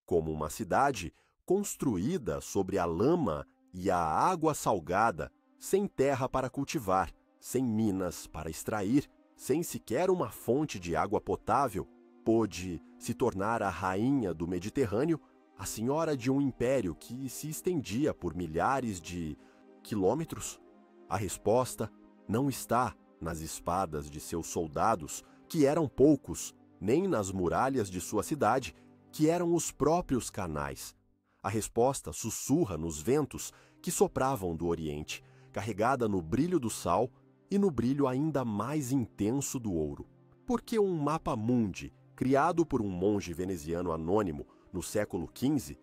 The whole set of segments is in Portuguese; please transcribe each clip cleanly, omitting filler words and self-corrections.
como uma cidade construída sobre a lama e a água salgada, sem terra para cultivar, sem minas para extrair, sem sequer uma fonte de água potável, pôde se tornar a rainha do Mediterrâneo, a senhora de um império que se estendia por milhares de quilômetros? A resposta não está nas espadas de seus soldados, que eram poucos, nem nas muralhas de sua cidade, que eram os próprios canais. A resposta sussurra nos ventos que sopravam do Oriente, carregada no brilho do sal e no brilho ainda mais intenso do ouro. Porque um mapa mundi, criado por um monge veneziano anônimo no século XV,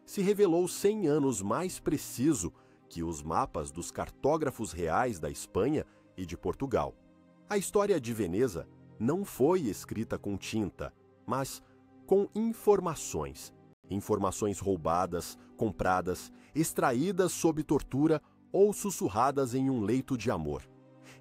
se revelou 100 anos mais preciso que os mapas dos cartógrafos reais da Espanha e de Portugal. A história de Veneza não foi escrita com tinta, mas com informações. Informações roubadas, compradas, extraídas sob tortura ou sussurradas em um leito de amor.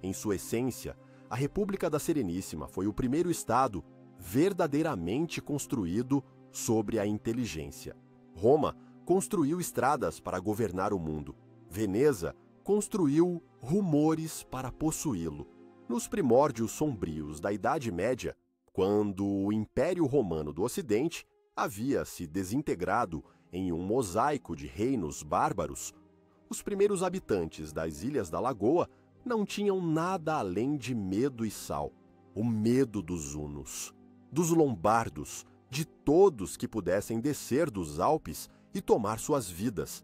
Em sua essência, a República da Sereníssima foi o primeiro Estado verdadeiramente construído sobre a inteligência. Roma construiu estradas para governar o mundo. Veneza construiu rumores para possuí-lo. Nos primórdios sombrios da Idade Média, quando o Império Romano do Ocidente havia se desintegrado em um mosaico de reinos bárbaros, os primeiros habitantes das Ilhas da Lagoa não tinham nada além de medo e sal. O medo dos hunos, dos lombardos, de todos que pudessem descer dos Alpes e tomar suas vidas.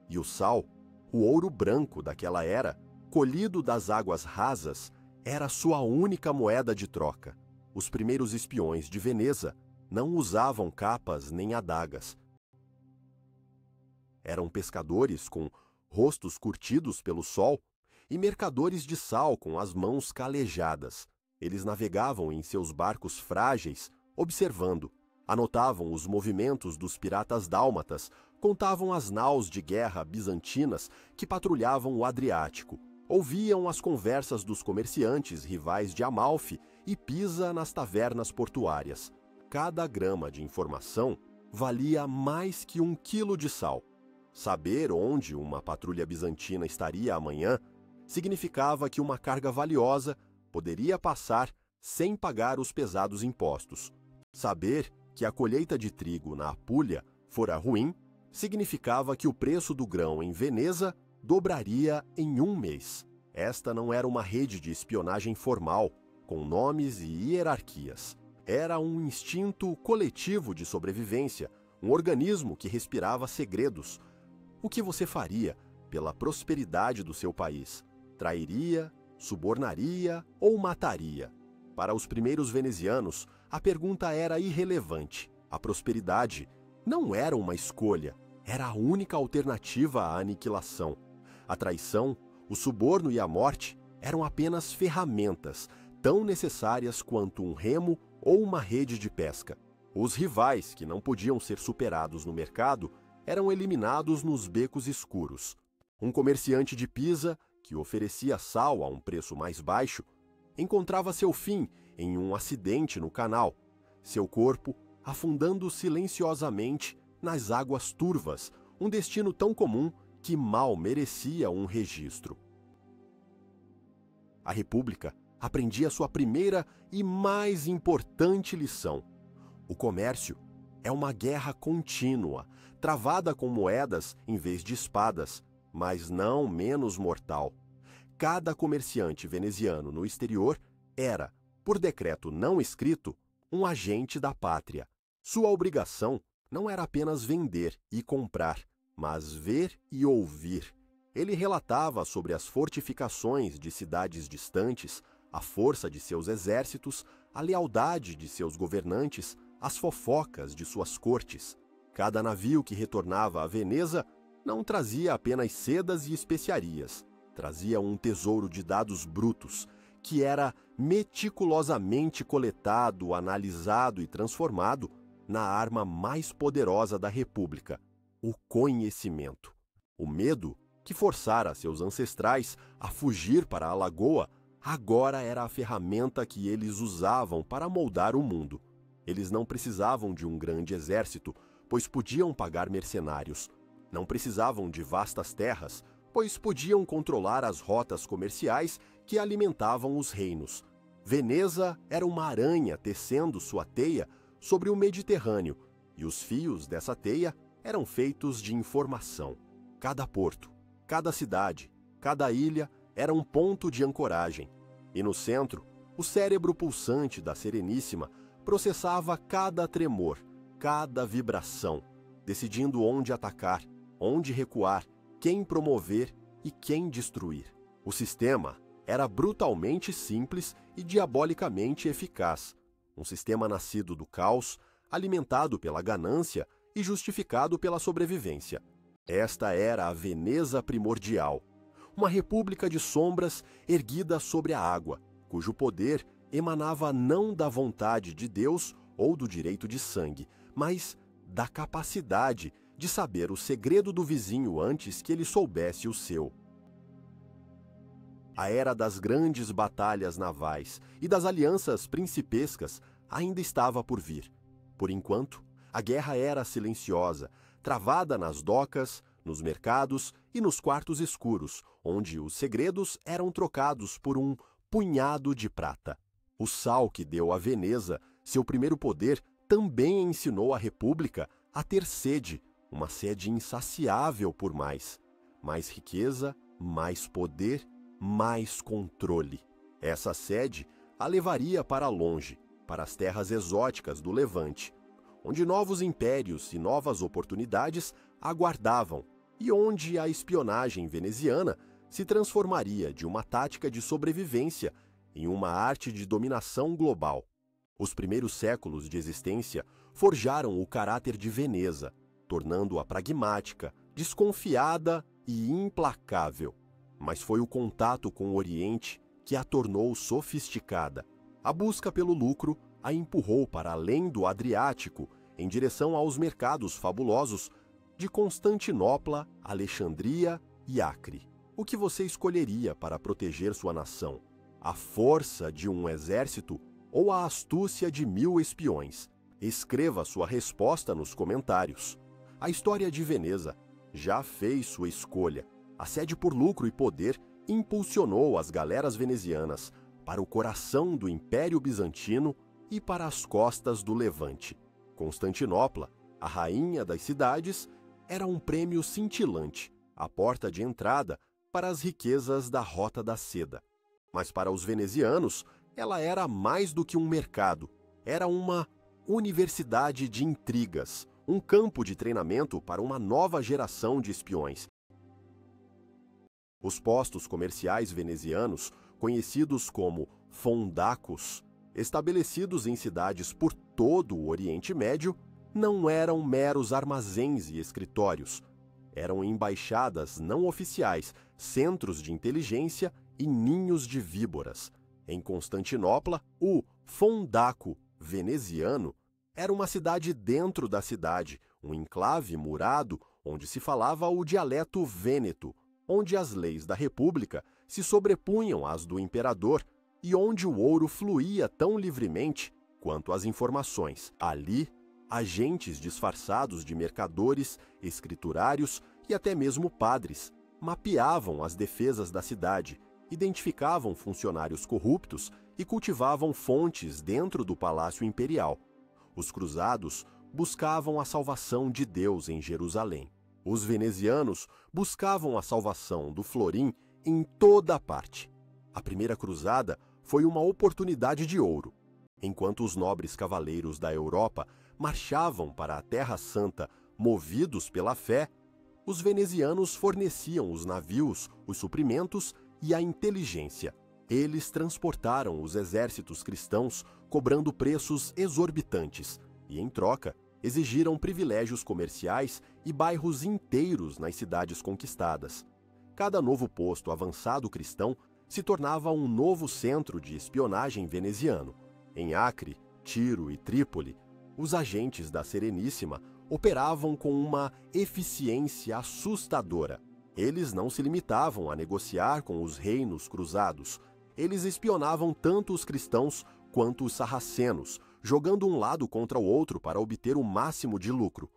E o sal, o ouro branco daquela era, colhido das águas rasas, era sua única moeda de troca. Os primeiros espiões de Veneza não usavam capas nem adagas. Eram pescadores com rostos curtidos pelo sol e mercadores de sal com as mãos calejadas. Eles navegavam em seus barcos frágeis, observando, anotavam os movimentos dos piratas dálmatas, contavam as naus de guerra bizantinas que patrulhavam o Adriático, ouviam as conversas dos comerciantes rivais de Amalfi e Pisa nas tavernas portuárias. Cada grama de informação valia mais que 1 quilo de sal. Saber onde uma patrulha bizantina estaria amanhã significava que uma carga valiosa poderia passar sem pagar os pesados impostos. Saber que a colheita de trigo na Apulia fora ruim significava que o preço do grão em Veneza dobraria em 1 mês. Esta não era uma rede de espionagem formal, com nomes e hierarquias. Era um instinto coletivo de sobrevivência, um organismo que respirava segredos. O que você faria pela prosperidade do seu país? Trairia, subornaria ou mataria? Para os primeiros venezianos, a pergunta era irrelevante. A prosperidade não era uma escolha, era a única alternativa à aniquilação. A traição, o suborno e a morte eram apenas ferramentas, tão necessárias quanto um remo ou uma rede de pesca. Os rivais, que não podiam ser superados no mercado, eram eliminados nos becos escuros. Um comerciante de Pisa, que oferecia sal a um preço mais baixo, encontrava seu fim em um acidente no canal, seu corpo afundando silenciosamente nas águas turvas, um destino tão comum que mal merecia um registro. A República aprendia sua primeira e mais importante lição. O comércio é uma guerra contínua, travada com moedas em vez de espadas, mas não menos mortal. Cada comerciante veneziano no exterior era, por decreto não escrito, um agente da pátria. Sua obrigação não era apenas vender e comprar, mas ver e ouvir. Ele relatava sobre as fortificações de cidades distantes, a força de seus exércitos, a lealdade de seus governantes, as fofocas de suas cortes. Cada navio que retornava a Veneza não trazia apenas sedas e especiarias, trazia um tesouro de dados brutos, que era meticulosamente coletado, analisado e transformado na arma mais poderosa da República, o conhecimento. O medo, que forçara seus ancestrais a fugir para a lagoa, agora era a ferramenta que eles usavam para moldar o mundo. Eles não precisavam de um grande exército, pois podiam pagar mercenários. Não precisavam de vastas terras, pois podiam controlar as rotas comerciais que alimentavam os reinos. Veneza era uma aranha tecendo sua teia sobre o Mediterrâneo, e os fios dessa teia eram feitos de informação. Cada porto, cada cidade, cada ilha era um ponto de ancoragem. E no centro, o cérebro pulsante da Sereníssima processava cada tremor, cada vibração, decidindo onde atacar, onde recuar, quem promover e quem destruir. O sistema era brutalmente simples e diabolicamente eficaz. Um sistema nascido do caos, alimentado pela ganância e justificado pela sobrevivência. Esta era a Veneza primordial, uma república de sombras erguida sobre a água, cujo poder emanava não da vontade de Deus ou do direito de sangue, mas da capacidade de saber o segredo do vizinho antes que ele soubesse o seu. A era das grandes batalhas navais e das alianças principescas ainda estava por vir. Por enquanto, a guerra era silenciosa, travada nas docas, nos mercados e nos quartos escuros, onde os segredos eram trocados por um punhado de prata. O sal que deu a Veneza seu primeiro poder também ensinou a República a ter sede, uma sede insaciável por mais. Mais riqueza, mais poder, mais controle. Essa sede a levaria para longe, para as terras exóticas do Levante, onde novos impérios e novas oportunidades aguardavam e onde a espionagem veneziana se transformaria de uma tática de sobrevivência em uma arte de dominação global. Os primeiros séculos de existência forjaram o caráter de Veneza, tornando-a pragmática, desconfiada e implacável. Mas foi o contato com o Oriente que a tornou sofisticada. A busca pelo lucro a empurrou para além do Adriático, em direção aos mercados fabulosos de Constantinopla, Alexandria e Acre. O que você escolheria para proteger sua nação? A força de um exército ou a astúcia de 1000 espiões? Escreva sua resposta nos comentários. A história de Veneza já fez sua escolha. A sede por lucro e poder impulsionou as galeras venezianas para o coração do Império Bizantino e para as costas do Levante. Constantinopla, a rainha das cidades, era um prêmio cintilante, a porta de entrada para as riquezas da Rota da Seda. Mas para os venezianos, ela era mais do que um mercado. Era uma universidade de intrigas, um campo de treinamento para uma nova geração de espiões. Os postos comerciais venezianos, conhecidos como fondacos, estabelecidos em cidades por todo o Oriente Médio, não eram meros armazéns e escritórios. Eram embaixadas não oficiais, centros de inteligência e ninhos de víboras. Em Constantinopla, o fondaco veneziano era uma cidade dentro da cidade, um enclave murado onde se falava o dialeto vêneto, onde as leis da República se sobrepunham às do imperador e onde o ouro fluía tão livremente quanto as informações. Ali, agentes disfarçados de mercadores, escriturários e até mesmo padres mapeavam as defesas da cidade, identificavam funcionários corruptos e cultivavam fontes dentro do Palácio Imperial. Os cruzados buscavam a salvação de Deus em Jerusalém. Os venezianos buscavam a salvação do florim em toda parte. A primeira cruzada foi uma oportunidade de ouro. Enquanto os nobres cavaleiros da Europa marchavam para a Terra Santa movidos pela fé, os venezianos forneciam os navios, os suprimentos e a inteligência. Eles transportaram os exércitos cristãos cobrando preços exorbitantes e, em troca, exigiram privilégios comerciais e bairros inteiros nas cidades conquistadas. Cada novo posto avançado cristão se tornava um novo centro de espionagem veneziano. Em Acre, Tiro e Trípoli, os agentes da Sereníssima operavam com uma eficiência assustadora. Eles não se limitavam a negociar com os reinos cruzados. Eles espionavam tanto os cristãos quanto os sarracenos, jogando um lado contra o outro para obter o máximo de lucro.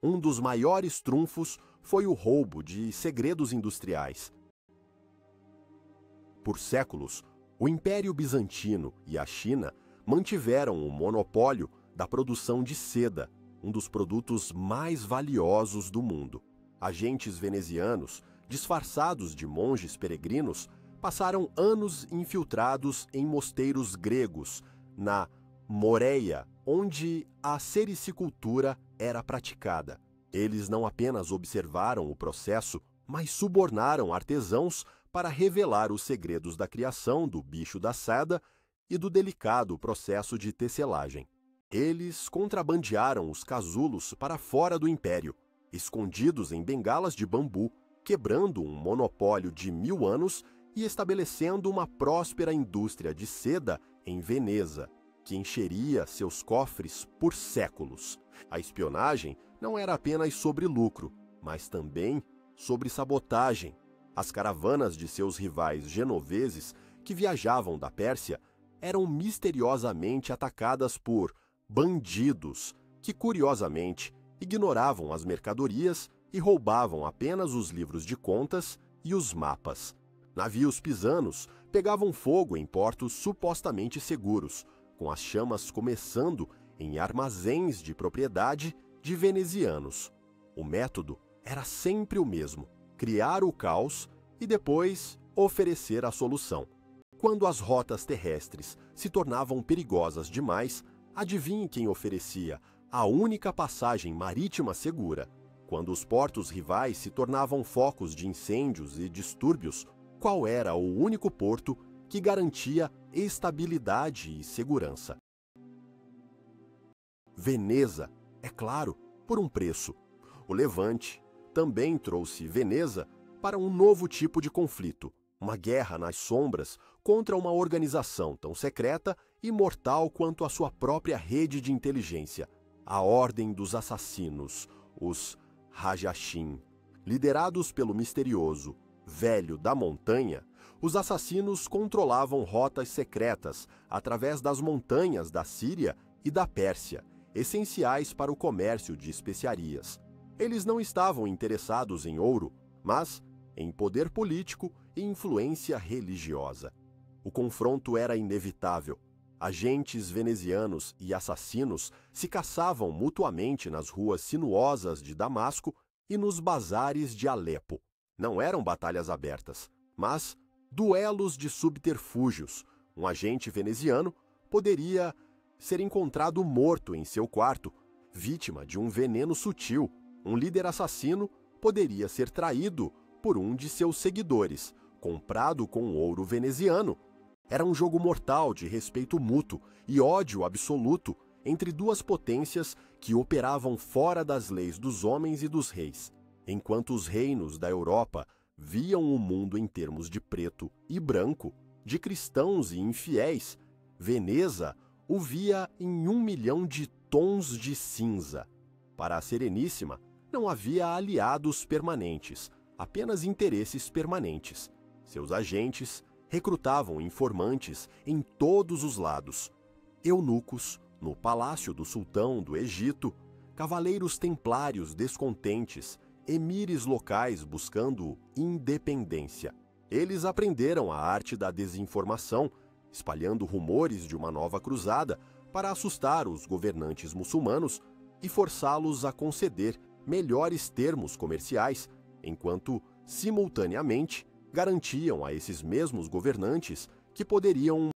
Um dos maiores trunfos foi o roubo de segredos industriais. Por séculos, o Império Bizantino e a China mantiveram o monopólio da produção de seda, um dos produtos mais valiosos do mundo. Agentes venezianos, disfarçados de monges peregrinos, passaram anos infiltrados em mosteiros gregos, na Moreia, onde a sericicultura era praticada. Eles não apenas observaram o processo, mas subornaram artesãos para revelar os segredos da criação do bicho da seda e do delicado processo de tecelagem. Eles contrabandearam os casulos para fora do império, escondidos em bengalas de bambu, quebrando um monopólio de 1000 anos e estabelecendo uma próspera indústria de seda em Veneza, que encheria seus cofres por séculos. A espionagem não era apenas sobre lucro, mas também sobre sabotagem. As caravanas de seus rivais genoveses, que viajavam da Pérsia, eram misteriosamente atacadas por bandidos que, curiosamente, ignoravam as mercadorias e roubavam apenas os livros de contas e os mapas. Navios pisanos pegavam fogo em portos supostamente seguros, com as chamas começando em armazéns de propriedade de venezianos. O método era sempre o mesmo: criar o caos e depois oferecer a solução. Quando as rotas terrestres se tornavam perigosas demais, adivinhe quem oferecia a única passagem marítima segura. Quando os portos rivais se tornavam focos de incêndios e distúrbios, qual era o único porto que garantia estabilidade e segurança? Veneza, é claro, por um preço. O Levante também trouxe Veneza para um novo tipo de conflito, uma guerra nas sombras contra uma organização tão secreta e mortal quanto a sua própria rede de inteligência, a Ordem dos Assassinos, os Rajashin. Liderados pelo misterioso Velho da Montanha, os assassinos controlavam rotas secretas através das montanhas da Síria e da Pérsia, essenciais para o comércio de especiarias. Eles não estavam interessados em ouro, mas em poder político e influência religiosa. O confronto era inevitável. Agentes venezianos e assassinos se caçavam mutuamente nas ruas sinuosas de Damasco e nos bazares de Alepo. Não eram batalhas abertas, mas duelos de subterfúgios. Um agente veneziano poderia ser encontrado morto em seu quarto, vítima de um veneno sutil. Um líder assassino poderia ser traído por um de seus seguidores, comprado com ouro veneziano. Era um jogo mortal de respeito mútuo e ódio absoluto entre duas potências que operavam fora das leis dos homens e dos reis. Enquanto os reinos da Europa viam o mundo em termos de preto e branco, de cristãos e infiéis, Veneza o via em 1 milhão de tons de cinza. Para a Sereníssima, não havia aliados permanentes, apenas interesses permanentes. Seus agentes recrutavam informantes em todos os lados. Eunucos no palácio do sultão do Egito, cavaleiros templários descontentes, emires locais buscando independência. Eles aprenderam a arte da desinformação, espalhando rumores de uma nova cruzada para assustar os governantes muçulmanos e forçá-los a conceder melhores termos comerciais, enquanto, simultaneamente, garantiam a esses mesmos governantes que poderiam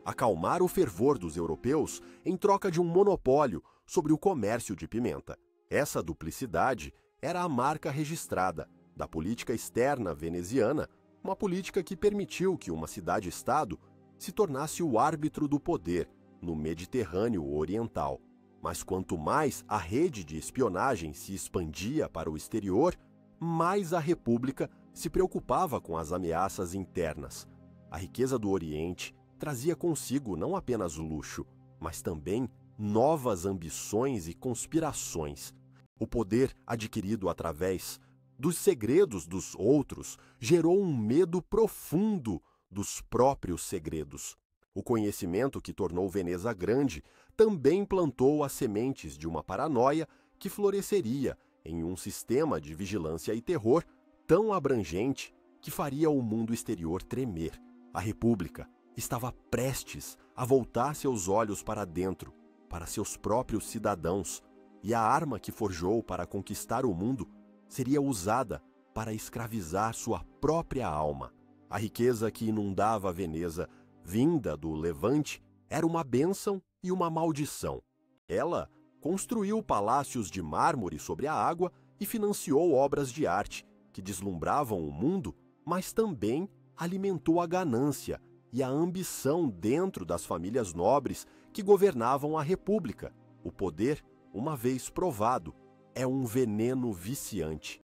acalmar o fervor dos europeus em troca de um monopólio sobre o comércio de pimenta. Essa duplicidade era a marca registrada da política externa veneziana, uma política que permitiu que uma cidade-estado se tornasse o árbitro do poder no Mediterrâneo Oriental. Mas quanto mais a rede de espionagem se expandia para o exterior, mais a República se preocupava com as ameaças internas. A riqueza do Oriente trazia consigo não apenas luxo, mas também novas ambições e conspirações. O poder adquirido através dos segredos dos outros gerou um medo profundo dos próprios segredos. O conhecimento que tornou Veneza grande também plantou as sementes de uma paranoia que floresceria em um sistema de vigilância e terror tão abrangente que faria o mundo exterior tremer. A República estava prestes a voltar seus olhos para dentro, para seus próprios cidadãos, e a arma que forjou para conquistar o mundo seria usada para escravizar sua própria alma. A riqueza que inundava Veneza, vinda do Levante, era uma bênção e uma maldição. Ela construiu palácios de mármore sobre a água e financiou obras de arte que deslumbravam o mundo, mas também alimentou a ganância e a ambição dentro das famílias nobres que governavam a República. O poder, uma vez provado, é um veneno viciante.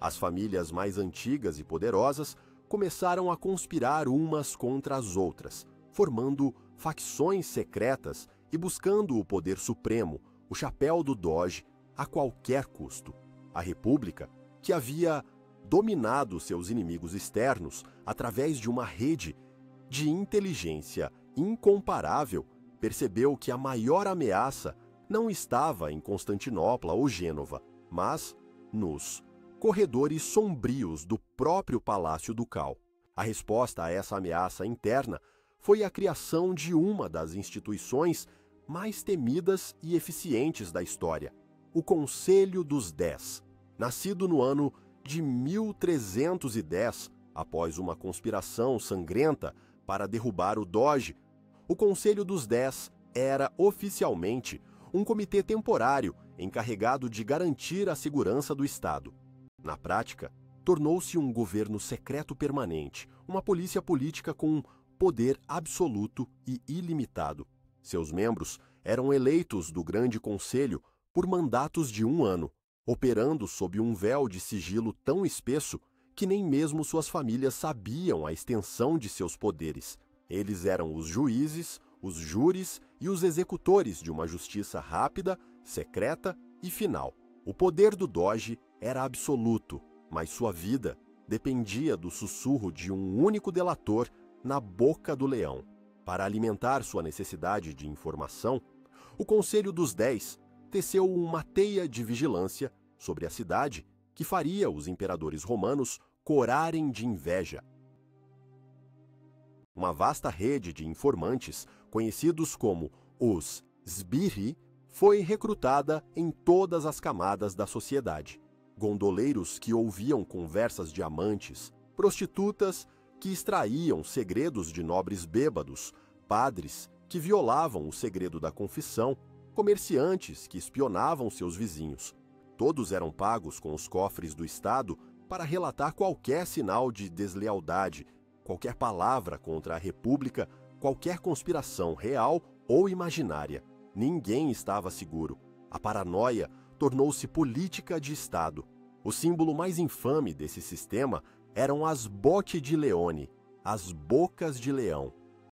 As famílias mais antigas e poderosas começaram a conspirar umas contra as outras, formando facções secretas e buscando o poder supremo, o chapéu do Doge, a qualquer custo. A República, que havia dominado seus inimigos externos através de uma rede de inteligência incomparável, percebeu que a maior ameaça não estava em Constantinopla ou Gênova, mas nos corredores sombrios do próprio Palácio Ducal. A resposta a essa ameaça interna foi a criação de uma das instituições mais temidas e eficientes da história, o Conselho dos Dez. Nascido no ano de 1310, após uma conspiração sangrenta para derrubar o Doge, o Conselho dos Dez era oficialmente um comitê temporário encarregado de garantir a segurança do Estado. Na prática, tornou-se um governo secreto permanente, uma polícia política com poder absoluto e ilimitado. Seus membros eram eleitos do Grande Conselho por mandatos de 1 ano, operando sob um véu de sigilo tão espesso que nem mesmo suas famílias sabiam a extensão de seus poderes. Eles eram os juízes, os júris e os executores de uma justiça rápida, secreta e final. O poder do Doge era absoluto, mas sua vida dependia do sussurro de um único delator na boca do leão. Para alimentar sua necessidade de informação, o Conselho dos Dez teceu uma teia de vigilância sobre a cidade que faria os imperadores romanos corarem de inveja. Uma vasta rede de informantes, conhecidos como os sbirri, foi recrutada em todas as camadas da sociedade. Gondoleiros que ouviam conversas de amantes, prostitutas que extraíam segredos de nobres bêbados, padres que violavam o segredo da confissão, comerciantes que espionavam seus vizinhos. Todos eram pagos com os cofres do Estado para relatar qualquer sinal de deslealdade, qualquer palavra contra a República, qualquer conspiração real ou imaginária. Ninguém estava seguro. A paranoia tornou-se política de Estado. O símbolo mais infame desse sistema eram as botte di leone, as bocas de leão.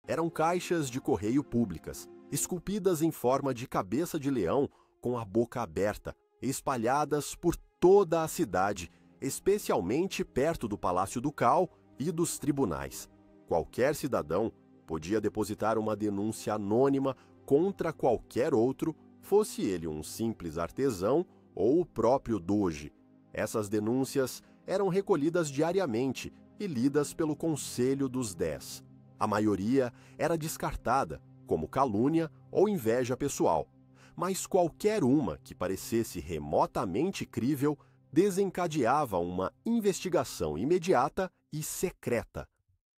Eram caixas de correio públicas, esculpidas em forma de cabeça de leão com a boca aberta, espalhadas por toda a cidade, especialmente perto do Palácio Ducal e dos tribunais. Qualquer cidadão podia depositar uma denúncia anônima contra qualquer outro, fosse ele um simples artesão ou o próprio doge. Essas denúncias eram recolhidas diariamente e lidas pelo Conselho dos Dez. A maioria era descartada como calúnia ou inveja pessoal, mas qualquer uma que parecesse remotamente crível desencadeava uma investigação imediata e secreta.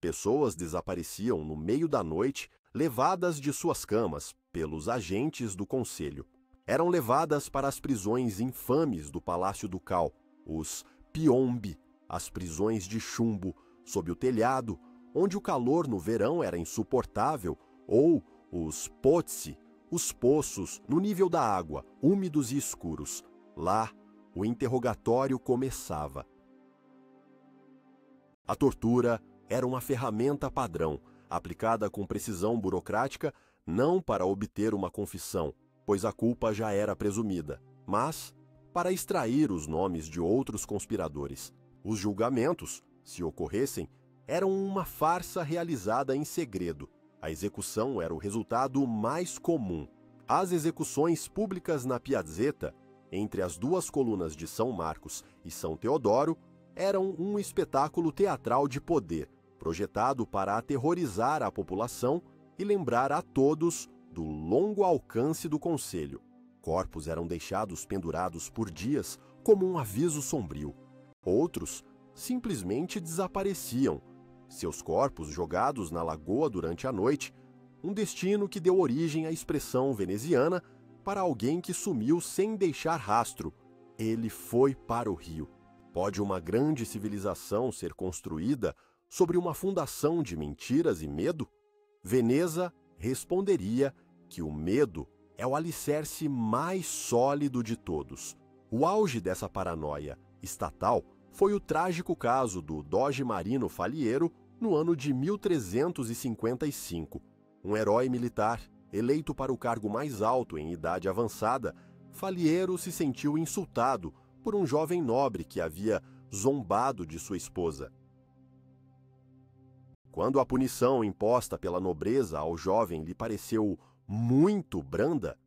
Pessoas desapareciam no meio da noite, levadas de suas camas pelos agentes do Conselho. Eram levadas para as prisões infames do Palácio Ducal, os piombi, as prisões de chumbo, sob o telhado, onde o calor no verão era insuportável, ou os pozzi, os poços no nível da água, úmidos e escuros. Lá, o interrogatório começava. A tortura era uma ferramenta padrão, aplicada com precisão burocrática, não para obter uma confissão, pois a culpa já era presumida, mas para extrair os nomes de outros conspiradores. Os julgamentos, se ocorressem, eram uma farsa realizada em segredo. A execução era o resultado mais comum. As execuções públicas na Piazzetta, entre as duas colunas de São Marcos e São Teodoro, eram um espetáculo teatral de poder, projetado para aterrorizar a população e lembrar a todos do longo alcance do conselho. Corpos eram deixados pendurados por dias como um aviso sombrio. Outros simplesmente desapareciam, seus corpos jogados na lagoa durante a noite, um destino que deu origem à expressão veneziana para alguém que sumiu sem deixar rastro. Ele foi para o rio. Pode uma grande civilização ser construída sobre uma fundação de mentiras e medo? Veneza responderia que o medo é o alicerce mais sólido de todos. O auge dessa paranoia estatal foi o trágico caso do doge Marino Faliero no ano de 1355. Um herói militar, eleito para o cargo mais alto em idade avançada, Faliero se sentiu insultado por um jovem nobre que havia zombado de sua esposa. Quando a punição imposta pela nobreza ao jovem lhe pareceu muito branda,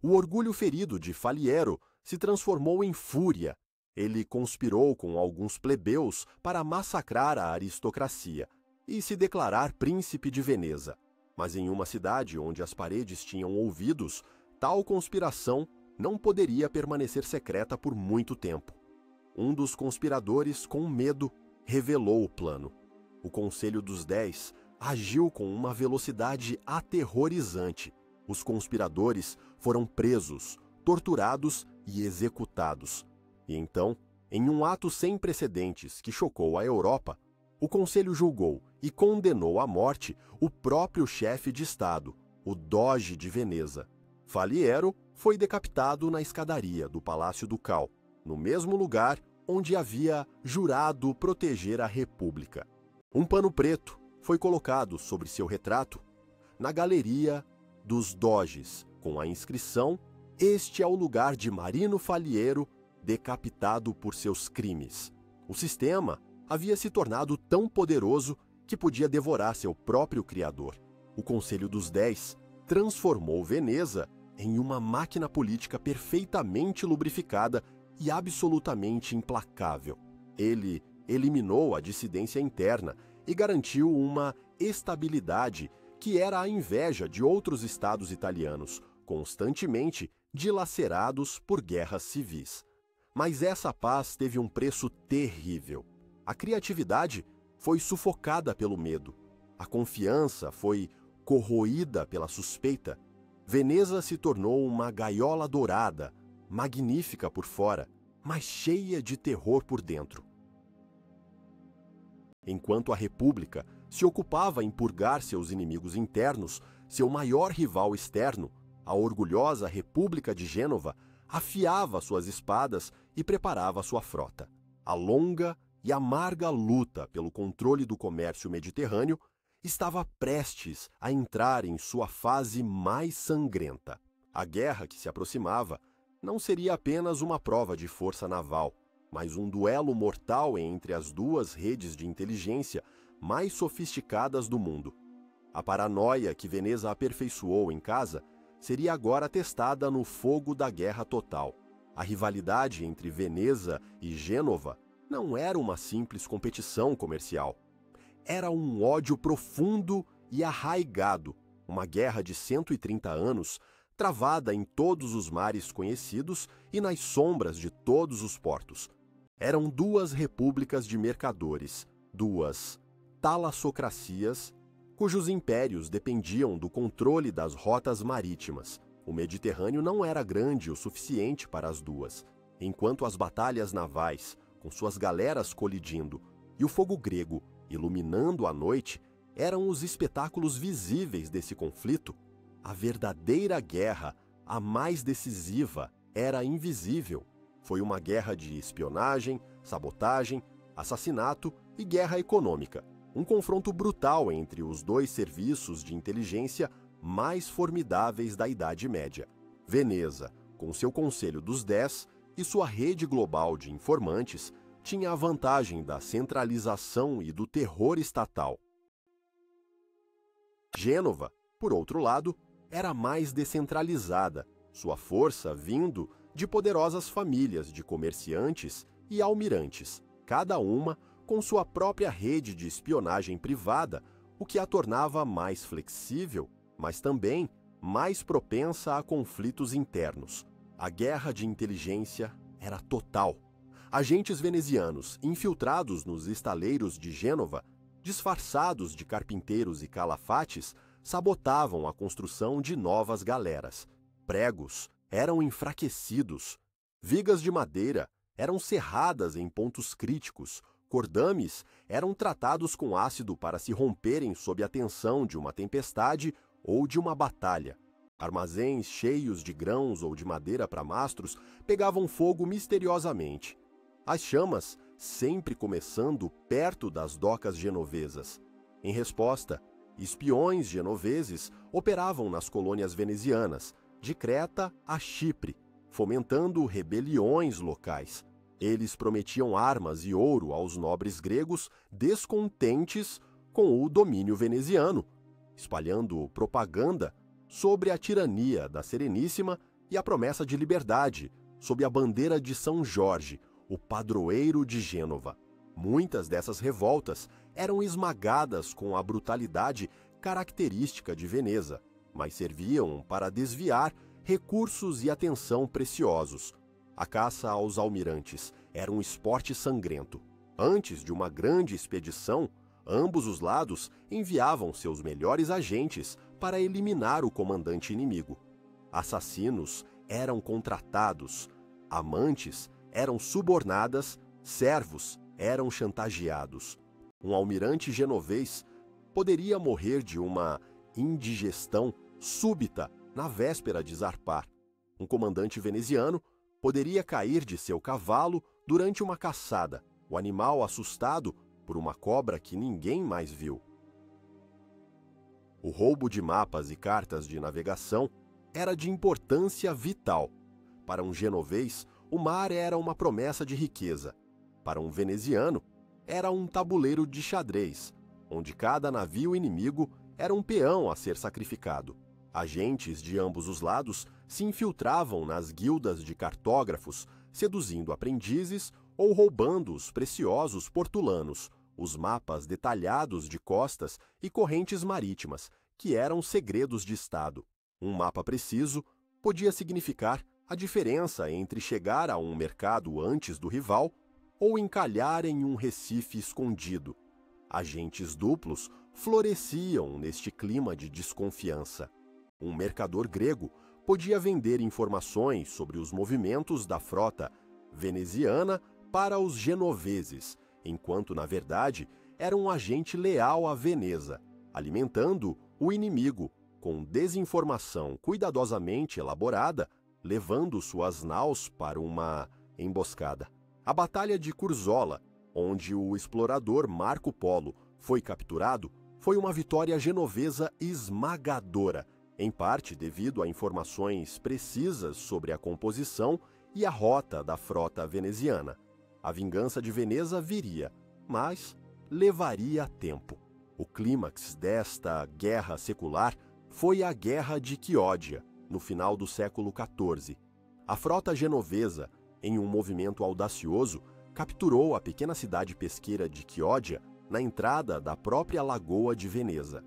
o orgulho ferido de Faliero se transformou em fúria. Ele conspirou com alguns plebeus para massacrar a aristocracia e se declarar príncipe de Veneza. Mas em uma cidade onde as paredes tinham ouvidos, tal conspiração não poderia permanecer secreta por muito tempo. Um dos conspiradores, com medo, revelou o plano. O Conselho dos 10 agiu com uma velocidade aterrorizante. Os conspiradores foram presos, torturados e executados. E então, em um ato sem precedentes que chocou a Europa, o Conselho julgou e condenou à morte o próprio chefe de Estado, o Doge de Veneza. Faliero foi decapitado na escadaria do Palácio Ducal, no mesmo lugar onde havia jurado proteger a República. Um pano preto foi colocado sobre seu retrato na Galeria dos Doges, com a inscrição: "Este é o lugar de Marino Faliero, decapitado por seus crimes." O sistema havia se tornado tão poderoso que podia devorar seu próprio criador. O Conselho dos 10 transformou Veneza em uma máquina política perfeitamente lubrificada e absolutamente implacável. Ele eliminou a dissidência interna e garantiu uma estabilidade que era a inveja de outros estados italianos, constantemente dilacerados por guerras civis. Mas essa paz teve um preço terrível. A criatividade foi sufocada pelo medo. A confiança foi corroída pela suspeita. Veneza se tornou uma gaiola dourada, magnífica por fora, mas cheia de terror por dentro. Enquanto a República se ocupava em purgar seus inimigos internos, seu maior rival externo, a orgulhosa República de Gênova, afiava suas espadas e preparava sua frota. A longa e amarga luta pelo controle do comércio mediterrâneo estava prestes a entrar em sua fase mais sangrenta. A guerra que se aproximava não seria apenas uma prova de força naval, mas um duelo mortal entre as duas redes de inteligência mais sofisticadas do mundo. A paranoia que Veneza aperfeiçoou em casa seria agora testada no fogo da guerra total. A rivalidade entre Veneza e Gênova não era uma simples competição comercial. Era um ódio profundo e arraigado, uma guerra de 130 anos, travada em todos os mares conhecidos e nas sombras de todos os portos. Eram duas repúblicas de mercadores, duas talassocracias, cujos impérios dependiam do controle das rotas marítimas. O Mediterrâneo não era grande o suficiente para as duas, enquanto as batalhas navais, com suas galeras colidindo, e o fogo grego, iluminando a noite, eram os espetáculos visíveis desse conflito. A verdadeira guerra, a mais decisiva, era invisível. Foi uma guerra de espionagem, sabotagem, assassinato e guerra econômica. Um confronto brutal entre os dois serviços de inteligência mais formidáveis da Idade Média. Veneza, com seu Conselho dos 10 e sua rede global de informantes, tinha a vantagem da centralização e do terror estatal. Gênova, por outro lado, era mais descentralizada, sua força vindo de poderosas famílias de comerciantes e almirantes, cada uma com sua própria rede de espionagem privada, o que a tornava mais flexível, mas também mais propensa a conflitos internos. A guerra de inteligência era total. Agentes venezianos infiltrados nos estaleiros de Gênova, disfarçados de carpinteiros e calafates, sabotavam a construção de novas galeras. Pregos eram enfraquecidos. Vigas de madeira eram serradas em pontos críticos. Cordames eram tratados com ácido para se romperem sob a tensão de uma tempestade ou de uma batalha. Armazéns cheios de grãos ou de madeira para mastros pegavam fogo misteriosamente. As chamas sempre começando perto das docas genovesas. Em resposta, espiões genoveses operavam nas colônias venezianas, de Creta a Chipre, fomentando rebeliões locais. Eles prometiam armas e ouro aos nobres gregos descontentes com o domínio veneziano, espalhando propaganda sobre a tirania da Sereníssima e a promessa de liberdade, sob a bandeira de São Jorge, o padroeiro de Gênova. Muitas dessas revoltas eram esmagadas com a brutalidade característica de Veneza, mas serviam para desviar recursos e atenção preciosos. A caça aos almirantes era um esporte sangrento. Antes de uma grande expedição, ambos os lados enviavam seus melhores agentes para eliminar o comandante inimigo. Assassinos eram contratados, amantes eram subornadas, servos eram chantageados. Um almirante genovês poderia morrer de uma indigestão súbita na véspera de zarpar. Um comandante veneziano poderia cair de seu cavalo durante uma caçada, o animal assustado por uma cobra que ninguém mais viu. O roubo de mapas e cartas de navegação era de importância vital. Para um genovês, o mar era uma promessa de riqueza. Para um veneziano, era um tabuleiro de xadrez, onde cada navio inimigo era um peão a ser sacrificado. Agentes de ambos os lados se infiltravam nas guildas de cartógrafos, seduzindo aprendizes ou roubando os preciosos portulanos, os mapas detalhados de costas e correntes marítimas, que eram segredos de Estado. Um mapa preciso podia significar a diferença entre chegar a um mercado antes do rival ou encalhar em um recife escondido. Agentes duplos floresciam neste clima de desconfiança. Um mercador grego podia vender informações sobre os movimentos da frota veneziana para os genoveses, enquanto, na verdade, era um agente leal a Veneza, alimentando o inimigo com desinformação cuidadosamente elaborada, levando suas naus para uma emboscada. A Batalha de Curzola, onde o explorador Marco Polo foi capturado, foi uma vitória genovesa esmagadora, em parte devido a informações precisas sobre a composição e a rota da frota veneziana. A vingança de Veneza viria, mas levaria tempo. O clímax desta guerra secular foi a Guerra de Chioggia, no final do século XIV. A frota genovesa, em um movimento audacioso, capturou a pequena cidade pesqueira de Chioggia na entrada da própria lagoa de Veneza.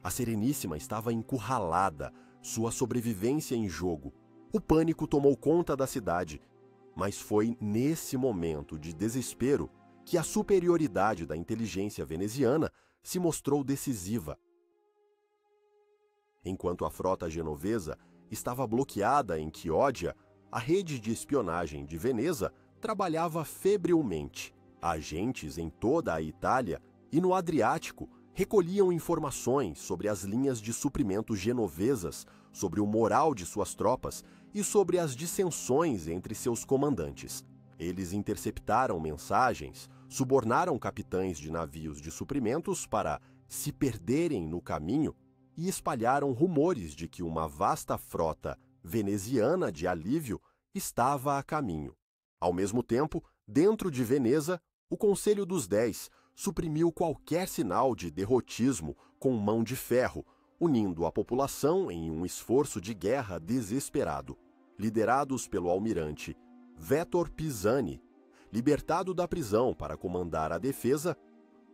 A Sereníssima estava encurralada, sua sobrevivência em jogo. O pânico tomou conta da cidade, mas foi nesse momento de desespero que a superioridade da inteligência veneziana se mostrou decisiva. Enquanto a frota genovesa estava bloqueada em Chioggia, a rede de espionagem de Veneza trabalhava febrilmente. Agentes em toda a Itália e no Adriático recolhiam informações sobre as linhas de suprimento genovesas, sobre o moral de suas tropas e sobre as dissensões entre seus comandantes. Eles interceptaram mensagens, subornaram capitães de navios de suprimentos para se perderem no caminho e espalharam rumores de que uma vasta frota veneziana de alívio estava a caminho. Ao mesmo tempo, dentro de Veneza, o Conselho dos 10 suprimiu qualquer sinal de derrotismo com mão de ferro, unindo a população em um esforço de guerra desesperado. Liderados pelo almirante Vettor Pisani, libertado da prisão para comandar a defesa,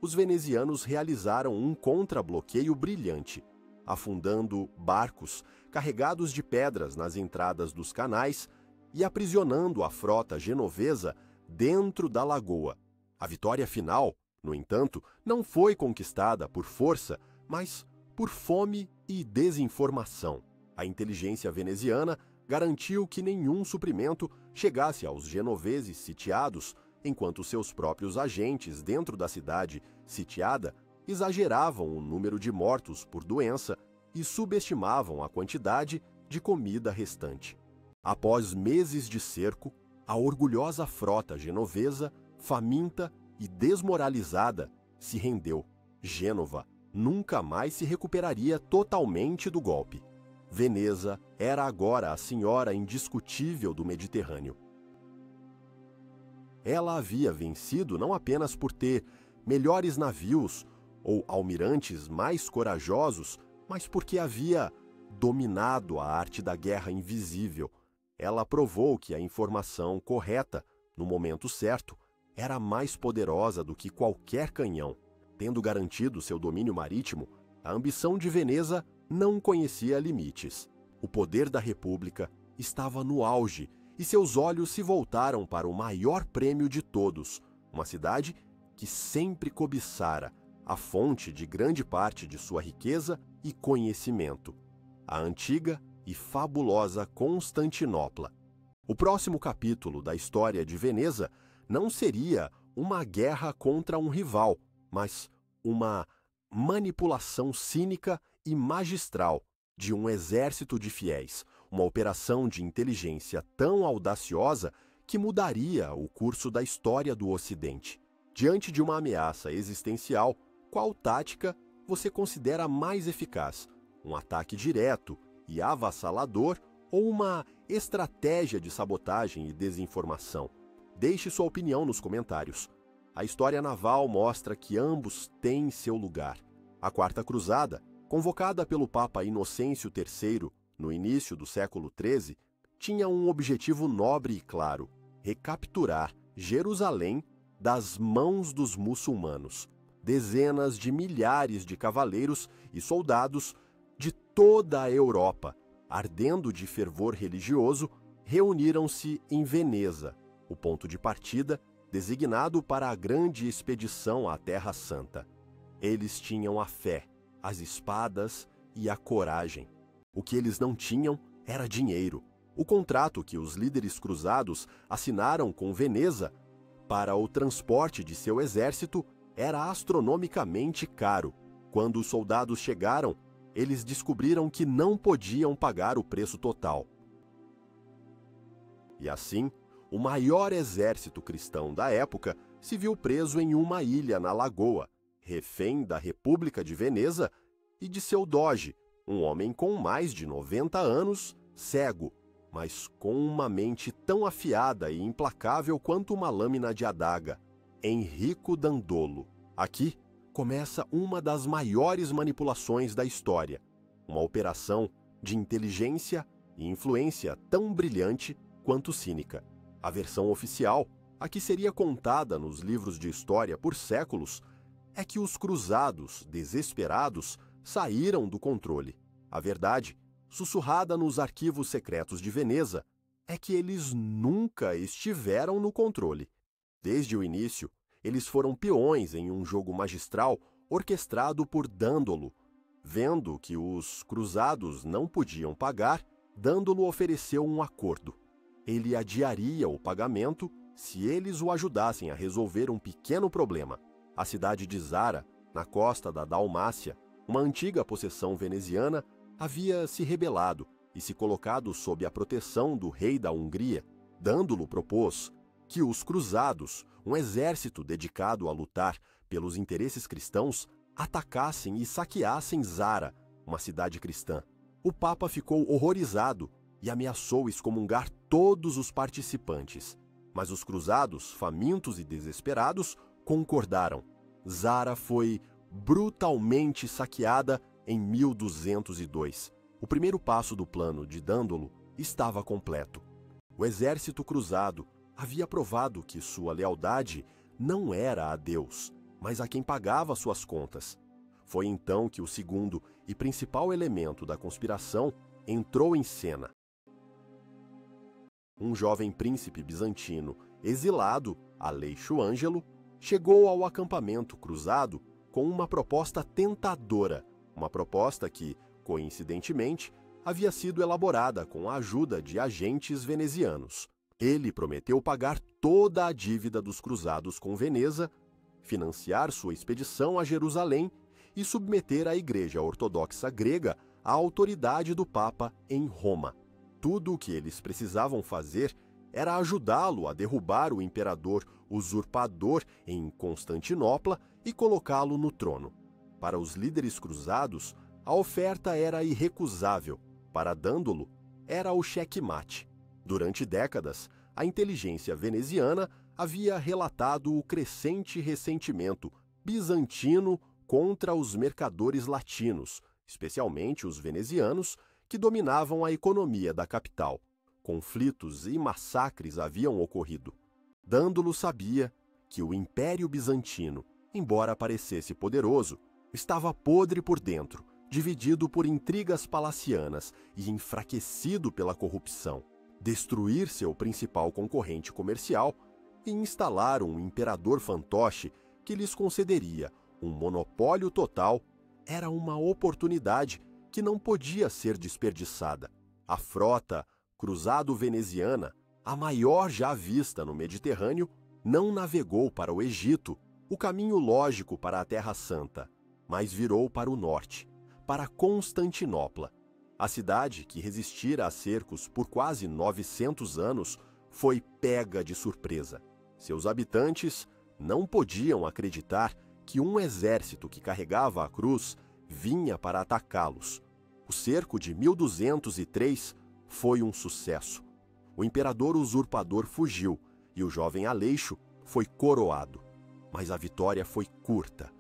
os venezianos realizaram um contra-bloqueio brilhante, afundando barcos carregados de pedras nas entradas dos canais e aprisionando a frota genovesa dentro da lagoa. A vitória final, no entanto, não foi conquistada por força, mas por fome e desinformação. A inteligência veneziana garantiu que nenhum suprimento chegasse aos genoveses sitiados, enquanto seus próprios agentes dentro da cidade sitiada exageravam o número de mortos por doença e subestimavam a quantidade de comida restante. Após meses de cerco, a orgulhosa frota genovesa, faminta e desmoralizada, se rendeu. Gênova nunca mais se recuperaria totalmente do golpe. Veneza era agora a senhora indiscutível do Mediterrâneo. Ela havia vencido não apenas por ter melhores navios ou almirantes mais corajosos, mas porque havia dominado a arte da guerra invisível. Ela provou que a informação correta, no momento certo, era mais poderosa do que qualquer canhão. Tendo garantido seu domínio marítimo, a ambição de Veneza não conhecia limites. O poder da República estava no auge e seus olhos se voltaram para o maior prêmio de todos, uma cidade que sempre cobiçara a fonte de grande parte de sua riqueza e conhecimento, a antiga e fabulosa Constantinopla. O próximo capítulo da história de Veneza não seria uma guerra contra um rival, mas uma manipulação cínica e magistral de um exército de fiéis, uma operação de inteligência tão audaciosa que mudaria o curso da história do Ocidente. Diante de uma ameaça existencial, qual tática você considera mais eficaz? Um ataque direto e avassalador ou uma estratégia de sabotagem e desinformação? Deixe sua opinião nos comentários. A história naval mostra que ambos têm seu lugar. A Quarta Cruzada, convocada pelo Papa Inocêncio III no início do século XIII, tinha um objetivo nobre e claro: recapturar Jerusalém das mãos dos muçulmanos. Dezenas de milhares de cavaleiros e soldados de toda a Europa, ardendo de fervor religioso, reuniram-se em Veneza, o ponto de partida designado para a grande expedição à Terra Santa. Eles tinham a fé, as espadas e a coragem. O que eles não tinham era dinheiro. O contrato que os líderes cruzados assinaram com Veneza para o transporte de seu exército era astronomicamente caro. Quando os soldados chegaram, eles descobriram que não podiam pagar o preço total. E assim, o maior exército cristão da época se viu preso em uma ilha na lagoa, refém da República de Veneza e de seu doge, um homem com mais de 90 anos, cego, mas com uma mente tão afiada e implacável quanto uma lâmina de adaga, Enrico Dandolo. Aqui começa uma das maiores manipulações da história, uma operação de inteligência e influência tão brilhante quanto cínica. A versão oficial, a que seria contada nos livros de história por séculos, é que os cruzados, desesperados, saíram do controle. A verdade, sussurrada nos arquivos secretos de Veneza, é que eles nunca estiveram no controle. Desde o início, eles foram peões em um jogo magistral orquestrado por Dandolo. Vendo que os cruzados não podiam pagar, Dandolo ofereceu um acordo. Ele adiaria o pagamento se eles o ajudassem a resolver um pequeno problema. A cidade de Zara, na costa da Dalmácia, uma antiga possessão veneziana, havia se rebelado e se colocado sob a proteção do rei da Hungria. Dandolo propôs que os cruzados, um exército dedicado a lutar pelos interesses cristãos, atacassem e saqueassem Zara, uma cidade cristã. O Papa ficou horrorizado e ameaçou excomungar todos os participantes. Mas os cruzados, famintos e desesperados, concordaram. Zara foi brutalmente saqueada em 1202. O primeiro passo do plano de Dândolo estava completo. O exército cruzado havia provado que sua lealdade não era a Deus, mas a quem pagava suas contas. Foi então que o segundo e principal elemento da conspiração entrou em cena. Um jovem príncipe bizantino, exilado, Aleixo Ângelo, chegou ao acampamento cruzado com uma proposta tentadora, uma proposta que, coincidentemente, havia sido elaborada com a ajuda de agentes venezianos. Ele prometeu pagar toda a dívida dos cruzados com Veneza, financiar sua expedição a Jerusalém e submeter a Igreja Ortodoxa grega à autoridade do Papa em Roma. Tudo o que eles precisavam fazer era ajudá-lo a derrubar o imperador usurpador em Constantinopla e colocá-lo no trono. Para os líderes cruzados, a oferta era irrecusável. Para Dândolo, era o xeque-mate. Durante décadas, a inteligência veneziana havia relatado o crescente ressentimento bizantino contra os mercadores latinos, especialmente os venezianos, que dominavam a economia da capital. Conflitos e massacres haviam ocorrido. Dândolo sabia que o Império Bizantino, embora parecesse poderoso, estava podre por dentro, dividido por intrigas palacianas e enfraquecido pela corrupção. Destruir seu principal concorrente comercial e instalar um imperador fantoche que lhes concederia um monopólio total era uma oportunidade que não podia ser desperdiçada. A frota cruzado-veneziana, a maior já vista no Mediterrâneo, não navegou para o Egito, o caminho lógico para a Terra Santa, mas virou para o norte, para Constantinopla. A cidade, que resistira a cercos por quase 900 anos, foi pega de surpresa. Seus habitantes não podiam acreditar que um exército que carregava a cruz vinha para atacá-los. O cerco de 1203 foi um sucesso. O imperador usurpador fugiu e o jovem Aleixo foi coroado. Mas a vitória foi curta.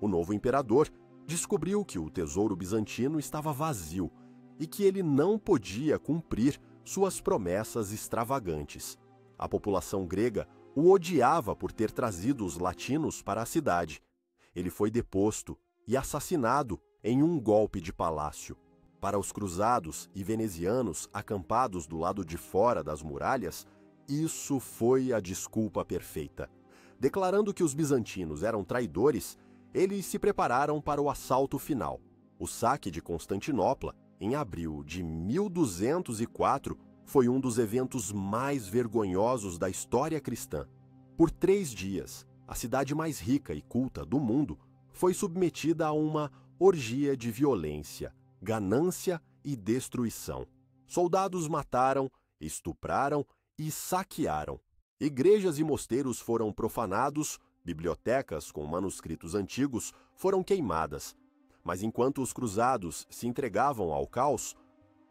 O novo imperador descobriu que o tesouro bizantino estava vazio e que ele não podia cumprir suas promessas extravagantes. A população grega o odiava por ter trazido os latinos para a cidade. Ele foi deposto e assassinado em um golpe de palácio. Para os cruzados e venezianos acampados do lado de fora das muralhas, isso foi a desculpa perfeita. Declarando que os bizantinos eram traidores, eles se prepararam para o assalto final. O saque de Constantinopla, em abril de 1204, foi um dos eventos mais vergonhosos da história cristã. Por 3 dias, a cidade mais rica e culta do mundo foi submetida a uma orgia de violência, ganância e destruição. Soldados mataram, estupraram e saquearam. Igrejas e mosteiros foram profanados, bibliotecas com manuscritos antigos foram queimadas. Mas enquanto os cruzados se entregavam ao caos,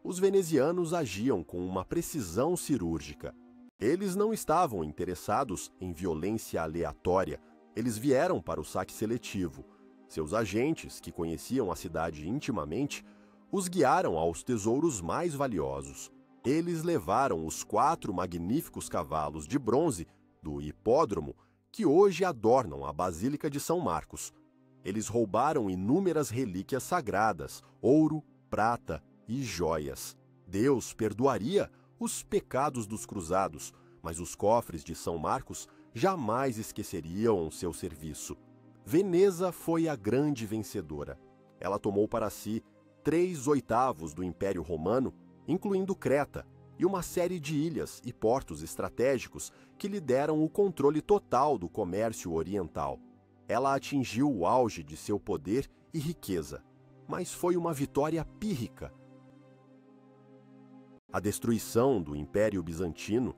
os venezianos agiam com uma precisão cirúrgica. Eles não estavam interessados em violência aleatória, eles vieram para o saque seletivo. Seus agentes, que conheciam a cidade intimamente, os guiaram aos tesouros mais valiosos. Eles levaram os 4 magníficos cavalos de bronze do hipódromo que hoje adornam a Basílica de São Marcos. Eles roubaram inúmeras relíquias sagradas, ouro, prata e joias. Deus perdoaria os pecados dos cruzados, mas os cofres de São Marcos jamais esqueceriam seu serviço. Veneza foi a grande vencedora. Ela tomou para si 3/8 do Império Romano, incluindo Creta, e uma série de ilhas e portos estratégicos que lhe deram o controle total do comércio oriental. Ela atingiu o auge de seu poder e riqueza, mas foi uma vitória pírrica. A destruição do Império Bizantino,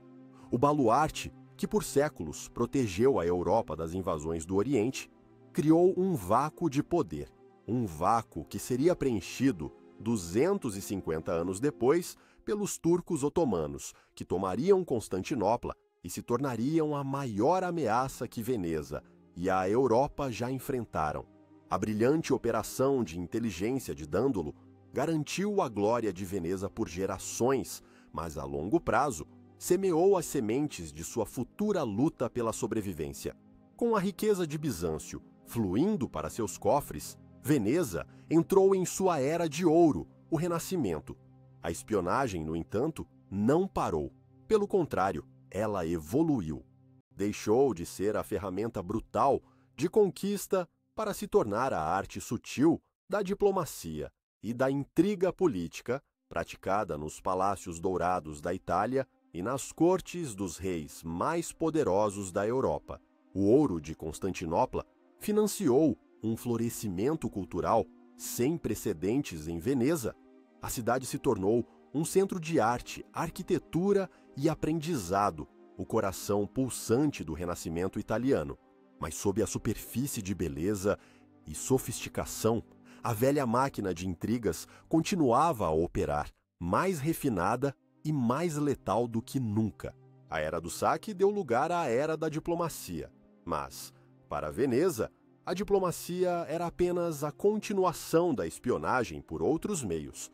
o baluarte que por séculos protegeu a Europa das invasões do Oriente, criou um vácuo de poder, um vácuo que seria preenchido 250 anos depois pelos turcos otomanos, que tomariam Constantinopla e se tornariam a maior ameaça que Veneza e a Europa já enfrentaram. A brilhante operação de inteligência de Dândolo garantiu a glória de Veneza por gerações, mas a longo prazo semeou as sementes de sua futura luta pela sobrevivência. Com a riqueza de Bizâncio fluindo para seus cofres, Veneza entrou em sua era de ouro, o Renascimento. A espionagem, no entanto, não parou. Pelo contrário, ela evoluiu. Deixou de ser a ferramenta brutal de conquista para se tornar a arte sutil da diplomacia e da intriga política praticada nos palácios dourados da Itália e nas cortes dos reis mais poderosos da Europa. O ouro de Constantinopla financiou um florescimento cultural sem precedentes em Veneza. A cidade se tornou um centro de arte, arquitetura e aprendizado, o coração pulsante do Renascimento italiano. Mas sob a superfície de beleza e sofisticação, a velha máquina de intrigas continuava a operar, mais refinada e mais letal do que nunca. A Era do Saque deu lugar à Era da Diplomacia. Mas, para Veneza, a diplomacia era apenas a continuação da espionagem por outros meios.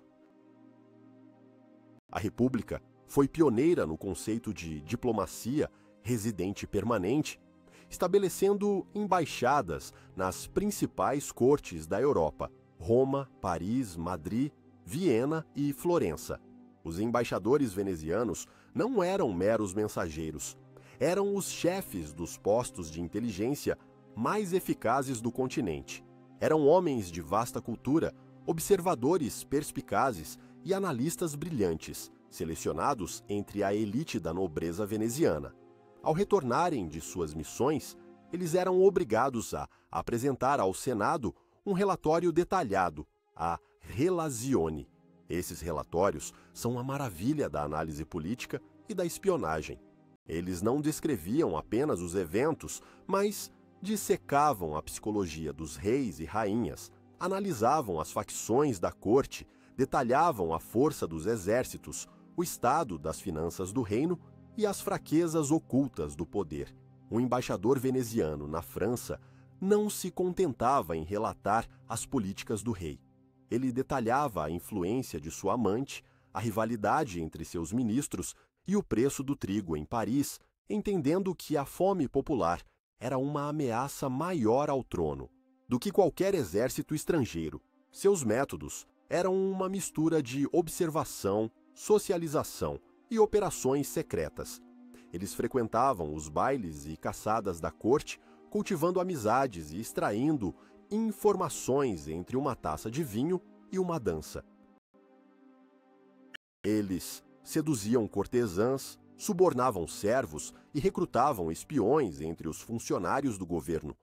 A República foi pioneira no conceito de diplomacia residente permanente, estabelecendo embaixadas nas principais cortes da Europa: Roma, Paris, Madrid, Viena e Florença. Os embaixadores venezianos não eram meros mensageiros. Eram os chefes dos postos de inteligência mais eficazes do continente. Eram homens de vasta cultura, observadores perspicazes e analistas brilhantes, selecionados entre a elite da nobreza veneziana. Ao retornarem de suas missões, eles eram obrigados a apresentar ao Senado um relatório detalhado, a Relazione. Esses relatórios são a maravilha da análise política e da espionagem. Eles não descreviam apenas os eventos, mas dissecavam a psicologia dos reis e rainhas, analisavam as facções da corte, detalhavam a força dos exércitos, o estado das finanças do reino e as fraquezas ocultas do poder. O embaixador veneziano na França não se contentava em relatar as políticas do rei. Ele detalhava a influência de sua amante, a rivalidade entre seus ministros e o preço do trigo em Paris, entendendo que a fome popular era uma ameaça maior ao trono do que qualquer exército estrangeiro. Seus métodos eram uma mistura de observação, socialização e operações secretas. Eles frequentavam os bailes e caçadas da corte, cultivando amizades e extraindo informações entre uma taça de vinho e uma dança. Eles seduziam cortesãs, subornavam servos e recrutavam espiões entre os funcionários do governo.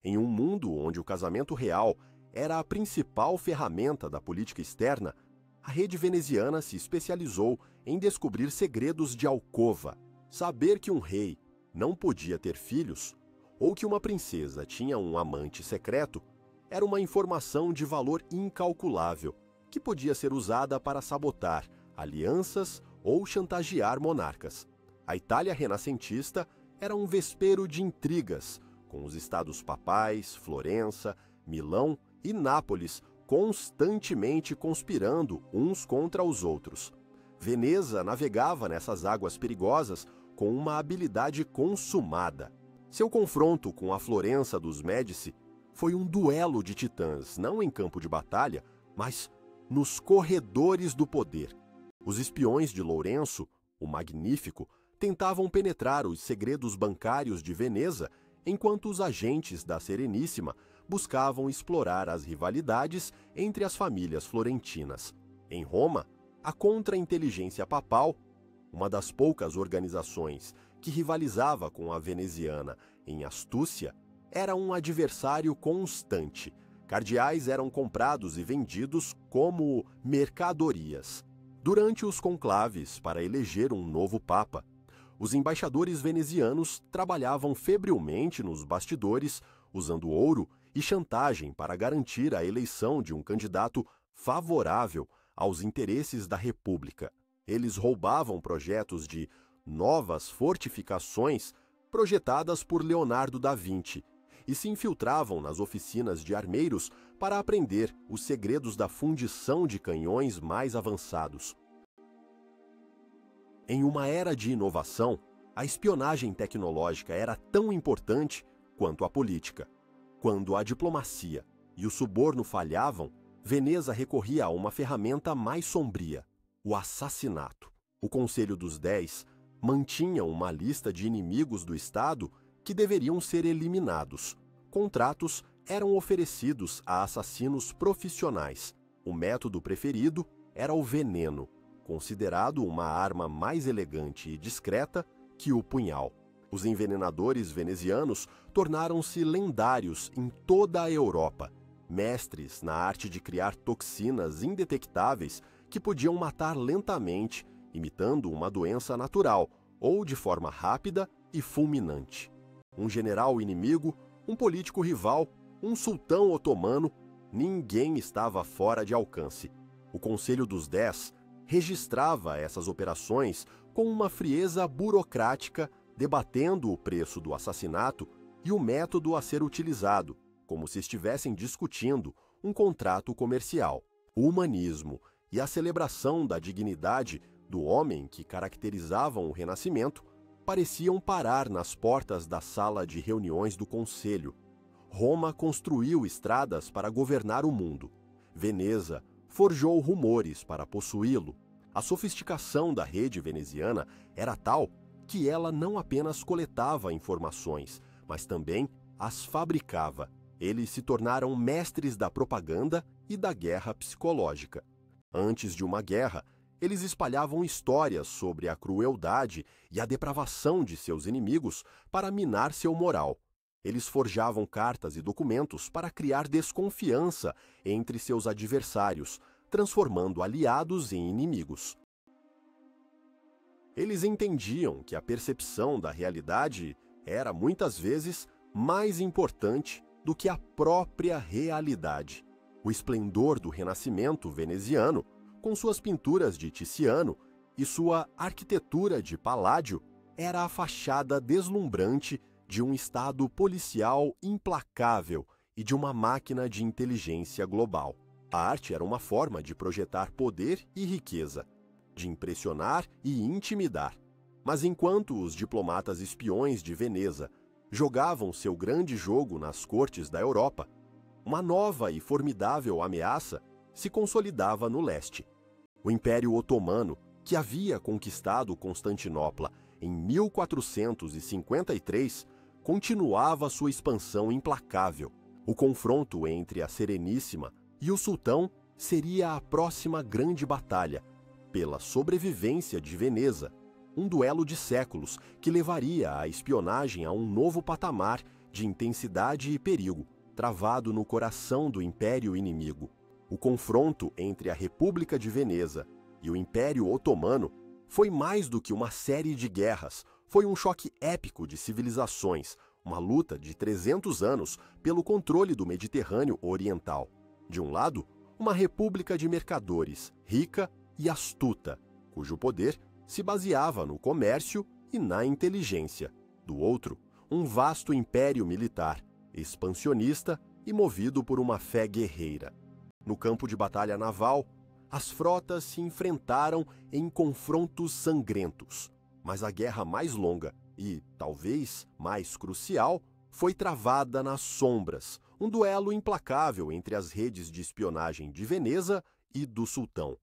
Em um mundo onde o casamento real era a principal ferramenta da política externa, a rede veneziana se especializou em descobrir segredos de alcova. Saber que um rei não podia ter filhos ou que uma princesa tinha um amante secreto era uma informação de valor incalculável, que podia ser usada para sabotar alianças ou chantagear monarcas. A Itália renascentista era um vespeiro de intrigas, com os estados papais, Florença, Milão e Nápoles constantemente conspirando uns contra os outros. Veneza navegava nessas águas perigosas com uma habilidade consumada. Seu confronto com a Florença dos Médici foi um duelo de titãs, não em campo de batalha, mas nos corredores do poder. Os espiões de Lourenço, o Magnífico, tentavam penetrar os segredos bancários de Veneza, enquanto os agentes da Sereníssima buscavam explorar as rivalidades entre as famílias florentinas. Em Roma, a contra-inteligência papal, uma das poucas organizações que rivalizava com a veneziana em astúcia, era um adversário constante. Cardeais eram comprados e vendidos como mercadorias. Durante os conclaves para eleger um novo papa, os embaixadores venezianos trabalhavam febrilmente nos bastidores, usando ouro e chantagem para garantir a eleição de um candidato favorável aos interesses da República. Eles roubavam projetos de novas fortificações projetadas por Leonardo da Vinci e se infiltravam nas oficinas de armeiros para aprender os segredos da fundição de canhões mais avançados. Em uma era de inovação, a espionagem tecnológica era tão importante quanto a política. Quando a diplomacia e o suborno falhavam, Veneza recorria a uma ferramenta mais sombria: o assassinato. O Conselho dos 10 mantinha uma lista de inimigos do Estado que deveriam ser eliminados. Contratos eram oferecidos a assassinos profissionais. O método preferido era o veneno, considerado uma arma mais elegante e discreta que o punhal. Os envenenadores venezianos tornaram-se lendários em toda a Europa, mestres na arte de criar toxinas indetectáveis que podiam matar lentamente, imitando uma doença natural, ou de forma rápida e fulminante. Um general inimigo, um político rival, um sultão otomano, ninguém estava fora de alcance. O Conselho dos 10 registrava essas operações com uma frieza burocrática, debatendo o preço do assassinato e o método a ser utilizado, como se estivessem discutindo um contrato comercial. O humanismo e a celebração da dignidade do homem que caracterizavam o Renascimento pareciam parar nas portas da sala de reuniões do Conselho. Roma construiu estradas para governar o mundo. Veneza forjou rumores para possuí-lo. A sofisticação da rede veneziana era tal que ela não apenas coletava informações, mas também as fabricava. Eles se tornaram mestres da propaganda e da guerra psicológica. Antes de uma guerra, eles espalhavam histórias sobre a crueldade e a depravação de seus inimigos para minar seu moral. Eles forjavam cartas e documentos para criar desconfiança entre seus adversários, transformando aliados em inimigos. Eles entendiam que a percepção da realidade era, muitas vezes, mais importante do que a própria realidade. O esplendor do Renascimento veneziano, com suas pinturas de Tiziano e sua arquitetura de Palladio, era a fachada deslumbrante de um estado policial implacável e de uma máquina de inteligência global. A arte era uma forma de projetar poder e riqueza, de impressionar e intimidar. Mas enquanto os diplomatas espiões de Veneza jogavam seu grande jogo nas cortes da Europa, uma nova e formidável ameaça se consolidava no leste. O Império Otomano, que havia conquistado Constantinopla em 1453, continuava sua expansão implacável. O confronto entre a Sereníssima e o Sultão seria a próxima grande batalha, pela sobrevivência de Veneza, um duelo de séculos que levaria a espionagem a um novo patamar de intensidade e perigo, travado no coração do Império inimigo. O confronto entre a República de Veneza e o Império Otomano foi mais do que uma série de guerras, foi um choque épico de civilizações, uma luta de 300 anos pelo controle do Mediterrâneo Oriental. De um lado, uma república de mercadores, rica e astuta, cujo poder se baseava no comércio e na inteligência. Do outro, um vasto império militar, expansionista e movido por uma fé guerreira. No campo de batalha naval, as frotas se enfrentaram em confrontos sangrentos, mas a guerra mais longa e, talvez, mais crucial, foi travada nas sombras, um duelo implacável entre as redes de espionagem de Veneza e do sultão.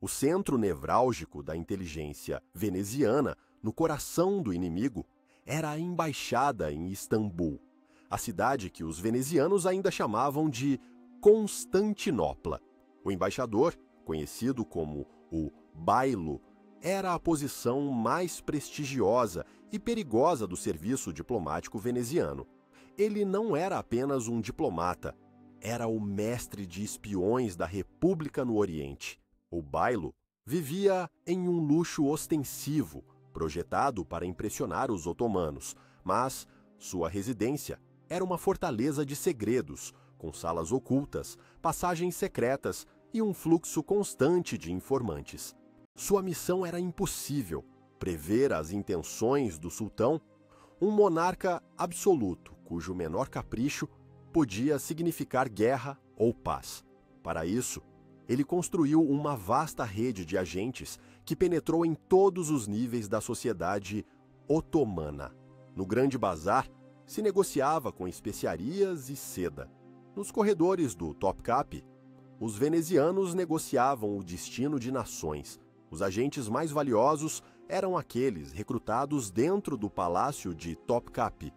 O centro nevrálgico da inteligência veneziana, no coração do inimigo, era a embaixada em Istambul, a cidade que os venezianos ainda chamavam de Constantinopla. O embaixador, conhecido como o bailo, era a posição mais prestigiosa e perigosa do serviço diplomático veneziano. Ele não era apenas um diplomata, era o mestre de espiões da República no Oriente. O bailo vivia em um luxo ostensivo, projetado para impressionar os otomanos, mas sua residência era uma fortaleza de segredos, com salas ocultas, passagens secretas e um fluxo constante de informantes. Sua missão era impossível: prever as intenções do sultão, um monarca absoluto, cujo menor capricho podia significar guerra ou paz. Para isso, ele construiu uma vasta rede de agentes que penetrou em todos os níveis da sociedade otomana. No Grande Bazar, se negociava com especiarias e seda. Nos corredores do Topkapi, os venezianos negociavam o destino de nações. Os agentes mais valiosos eram aqueles recrutados dentro do palácio de Topkapi,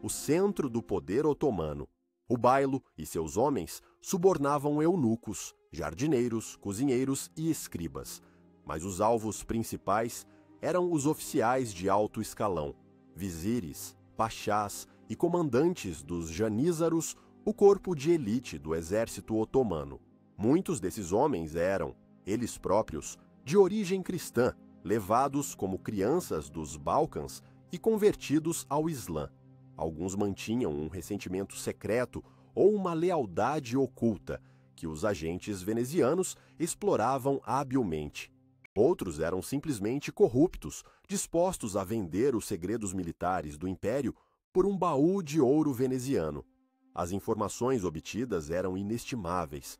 o centro do poder otomano. O bailo e seus homens subornavam eunucos, jardineiros, cozinheiros e escribas. Mas os alvos principais eram os oficiais de alto escalão, vizires, pachás e comandantes dos janízaros, o corpo de elite do exército otomano. Muitos desses homens eram, eles próprios, de origem cristã, levados como crianças dos Balcãs e convertidos ao Islã. Alguns mantinham um ressentimento secreto ou uma lealdade oculta, que os agentes venezianos exploravam habilmente. Outros eram simplesmente corruptos, dispostos a vender os segredos militares do império por um baú de ouro veneziano. As informações obtidas eram inestimáveis.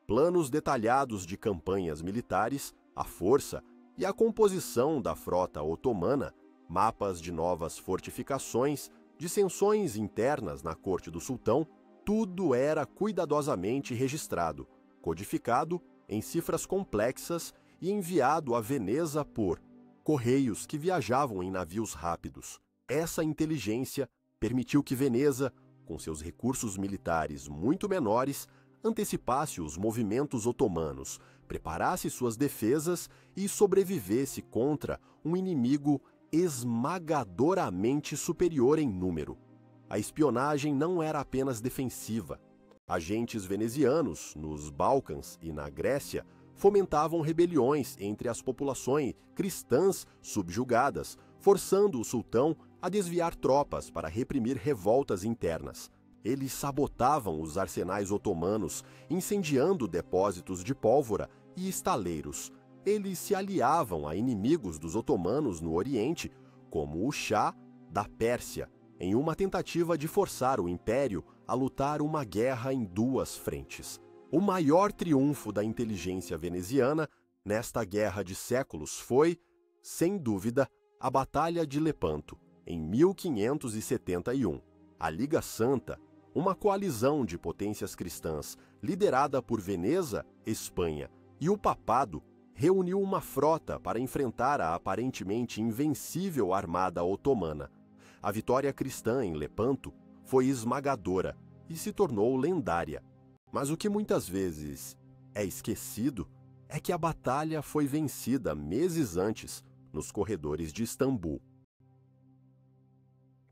Planos detalhados de campanhas militares, a força e a composição da frota otomana, mapas de novas fortificações, dissensões internas na corte do sultão, tudo era cuidadosamente registrado, codificado em cifras complexas e enviado a Veneza por correios que viajavam em navios rápidos. Essa inteligência permitiu que Veneza, com seus recursos militares muito menores, antecipasse os movimentos otomanos, preparasse suas defesas e sobrevivesse contra um inimigo esmagadoramente superior em número. A espionagem não era apenas defensiva. Agentes venezianos, nos Balcãs e na Grécia, fomentavam rebeliões entre as populações cristãs subjugadas, forçando o sultão a desviar tropas para reprimir revoltas internas. Eles sabotavam os arsenais otomanos, incendiando depósitos de pólvora e estaleiros. Eles se aliavam a inimigos dos otomanos no Oriente, como o Shah da Pérsia, em uma tentativa de forçar o Império a lutar uma guerra em duas frentes. O maior triunfo da inteligência veneziana nesta guerra de séculos foi, sem dúvida, a Batalha de Lepanto, em 1571. A Liga Santa, uma coalizão de potências cristãs liderada por Veneza, Espanha e o Papado, reuniu uma frota para enfrentar a aparentemente invencível armada otomana. A vitória cristã em Lepanto foi esmagadora e se tornou lendária. Mas o que muitas vezes é esquecido é que a batalha foi vencida meses antes, nos corredores de Istambul.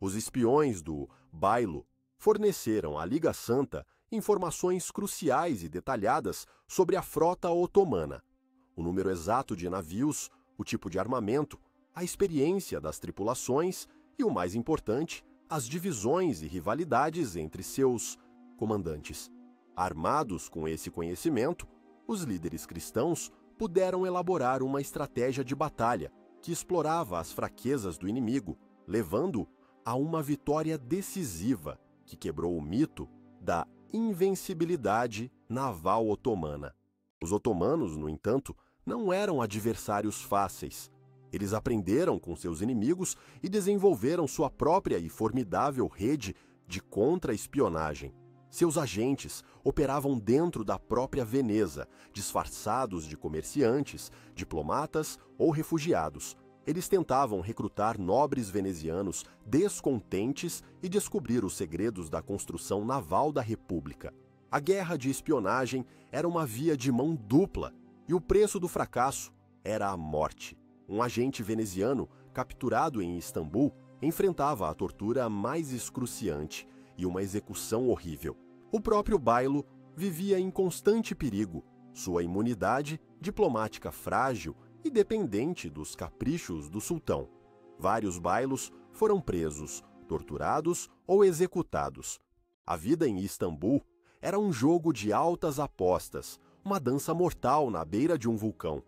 Os espiões do Bailo forneceram à Liga Santa informações cruciais e detalhadas sobre a frota otomana, o número exato de navios, o tipo de armamento, a experiência das tripulações e, o mais importante, as divisões e rivalidades entre seus comandantes. Armados com esse conhecimento, os líderes cristãos puderam elaborar uma estratégia de batalha que explorava as fraquezas do inimigo, levando a uma vitória decisiva que quebrou o mito da invencibilidade naval otomana. Os otomanos, no entanto, não eram adversários fáceis. Eles aprenderam com seus inimigos e desenvolveram sua própria e formidável rede de contra-espionagem. Seus agentes operavam dentro da própria Veneza, disfarçados de comerciantes, diplomatas ou refugiados. Eles tentavam recrutar nobres venezianos descontentes e descobrir os segredos da construção naval da República. A guerra de espionagem era uma via de mão dupla e o preço do fracasso era a morte. Um agente veneziano, capturado em Istambul, enfrentava a tortura mais excruciante e uma execução horrível. O próprio Bailo vivia em constante perigo, sua imunidade diplomática frágil e dependente dos caprichos do sultão. Vários bailos foram presos, torturados ou executados. A vida em Istambul era um jogo de altas apostas, uma dança mortal na beira de um vulcão.